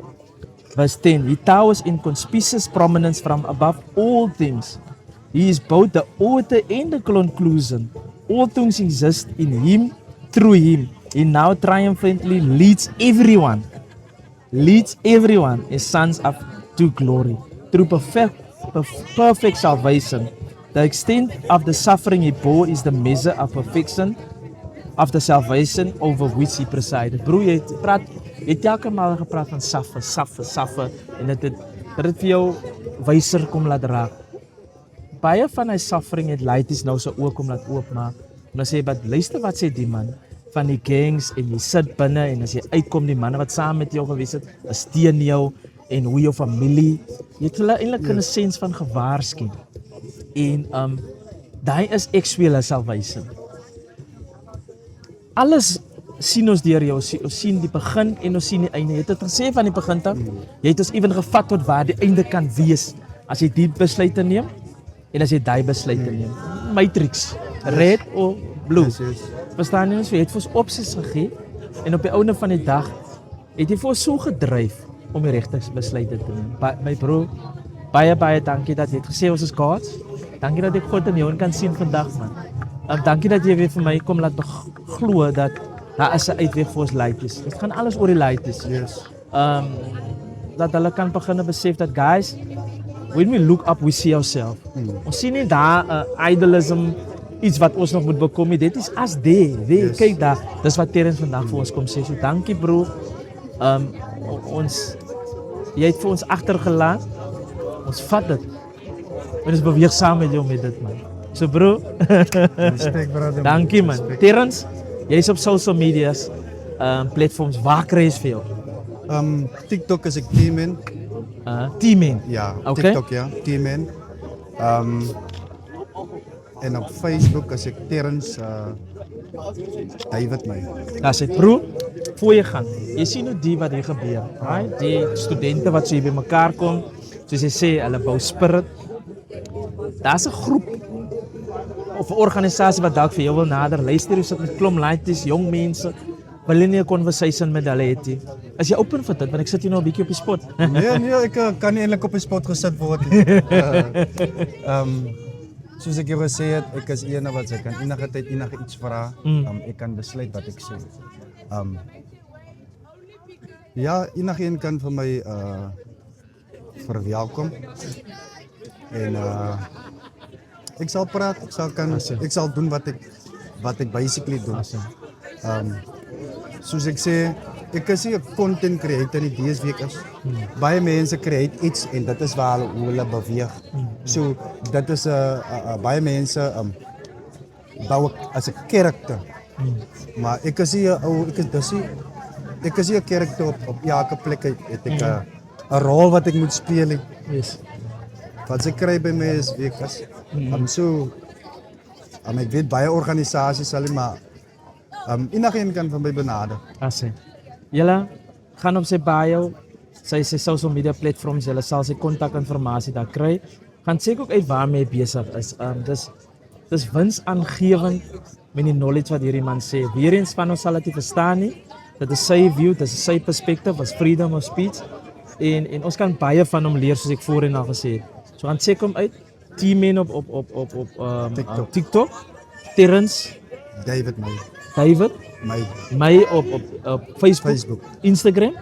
Verse 10, he towers in conspicuous prominence from above all things. He is both the author and the conclusion. All things exist in him, through him. He now triumphantly leads everyone as sons to glory through perfect salvation. The extent of the suffering he bore is the measure of perfection of the salvation over which he presided. Broer, jy het elke maal gepraat van suffer en dit het vir jou wyser kom laat raak. Baie van hy suffering het leid is nou sy oë kom laat oopmaak. En dan sê jy, luister wat sê die man van die gangs en jy sit binne en as jy uitkom die manne wat saam met jou gewees het, is teen jou en hoe jou familie, jy het hulle eintlik in 'n sens van gewaarsku. En daai is actually salvation. Alles sien ons deur jou, ons sien die begin en ons sien die einde. Jy het dit gesê van die begin af, jy het ons ewen gevat tot waar die einde kan wees, as jy die besluite neem en as jy daai besluite neem. Matrix, red or blue. Yes. Verstaan jy ons, jy het vir ons opsies gegee en op die einde van die dag het jy vir ons so gedryf om die regte besluite te neem. My bro, baie dankie dat jy het gesê ons is Gods. Dankie dat ek God in jou kan sien vandag, man. Dankie dat jy weer vir my kom laat glo dat daar is 'n uitweg vir ons laities. Dit gaan alles oor die laities. Yes. Dat hulle kan begin besef dat guys, when we look up we see ourselves. Ons sien nie daar idolism iets wat ons nog moet bekom nie. Dit is as yes. Kyk daar. Dis wat Terrence vandag vir ons kom sê. So dankie bro. Jy het vir ons agtergelaat. Ons vat dit. En ons beweeg saam met jou met dit, man. So bro. Respect, brother. Dankie man. Respect. Terrence, jy's op social media's platforms. Waar kry jy vir jou? TikTok is ek T-Man. T-Man. Ja, okay. TikTok ja, T-Man. En op Facebook is ek Terrence David my. As dit bro, voor jy gaan. Jy sien hoe die wat hier gebeur, right? Die studente wat so hier bymekaar kom, soos jy sê, hulle bou spirit. Daar's 'n groep of 'n organisasie wat dalk vir jou wil nader luister, hoe sit met klomp laities, jong mense wil jy nie 'n conversation met hulle hê nie? As jy open vir dit, want ek sit hier nou 'n bietjie op die spot. Nee, ek kan nie eintlik op 'n spot gesit word nie. Soos ek jou gesê het, ek is eene wat ek kan enige tyd enige iets vra. Ek kan besluit wat ek sê. Ja, enigeen kan vir my verwelkom. En ek sal praat, ek sal doen wat ek basically doen. Soos ek sê, ek is nie 'n content creator nie, dese week is. Baie mense create iets en dit is waar hulle beweeg. So dit is baie mense bou as 'n karakter. Maar ek is nie 'n karakter op elke plek het ek 'n rol wat ek moet speel. Yes. Wat ek kry by my is wekas. Ek weet baie organisasies sal nie, maar enigeen kan van my benader. Asse. Julle gaan op sy bio, sy social media platforms, julle sal sy kontakinformasie daar kry. Gaan check ook uit waarmee hy besig is. Dis winsaangewend met die knowledge wat hierdie man sê. Weer eens van ons sal dit nie verstaan nie. Dit is sy view, dit is sy perspective, as freedom of speech. En ons kan baie van hom leer soos ek voorheen al gesê het. So gaan check hom uit. T-Man op TikTok. Terrence David my op Facebook. Instagram.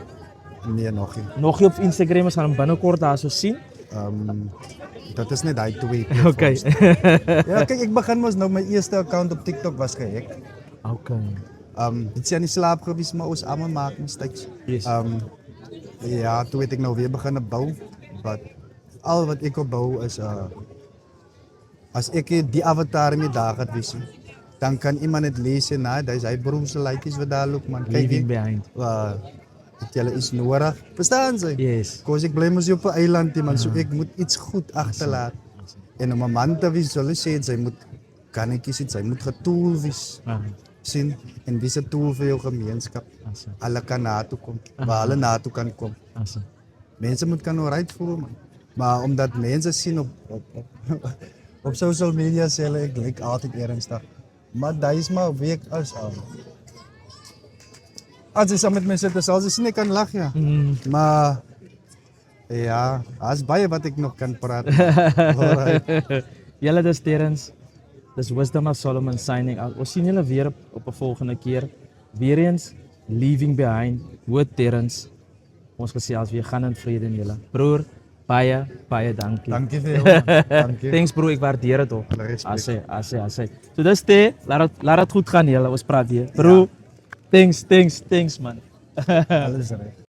Nee, nog nie. Nog nie op Instagram, ons gaan hom binnekort daar so sien. Dat is net daai twee. Okay. Ja, kyk, ek begin mos nou my eerste account op TikTok was gehack. Okay. Dit is aan die slaap gewees, maar ons almal maak mistakes. Yes. Ja, toe het ek nou weer begin bou. But al wat ek opbou is as ek die avatar in die dag het wys, dan kan iemand dit lees en dis hy broerse like's wat daar loop man. Kyk Leaving behind. Dit julle is nodig. Verstaan jy? Yes. Cause ek bly mos op 'n eiland, man, so ek moet iets goed agterlaat. En om 'n man te wees, hulle sê sy moet kannetjies hê, sy moet getool wees. Sien, en dis 'n tool vir jou gemeenskap. Hulle kan na toe kom, waar hulle na toe kan kom. Mense moet kan alright voel, man. Maar omdat mense sien op social media sê hulle ek lyk altyd ernstig. Maar daai is maar week as jy saam met mense sit, sal jy sien ek kan lag, ja. Maar ja, as baie wat ek nog kan praat. Alright. Julle dis Terrence. Dis Wisdom of Solomon signing out. Ons sien julle weer op 'n volgende keer. Weer eens Leaving Behind with Terrence. Ons gesels weer gaan in vrede in julle. Broer, baie dankie. Dankie vir jou. Dankie. Thanks bro, ek waardeer dit ook. Respek. Asai. So dis dit. Laat dit goed gaan julle. Ons praat weer. Bro, ja. Thanks man. Alles reg.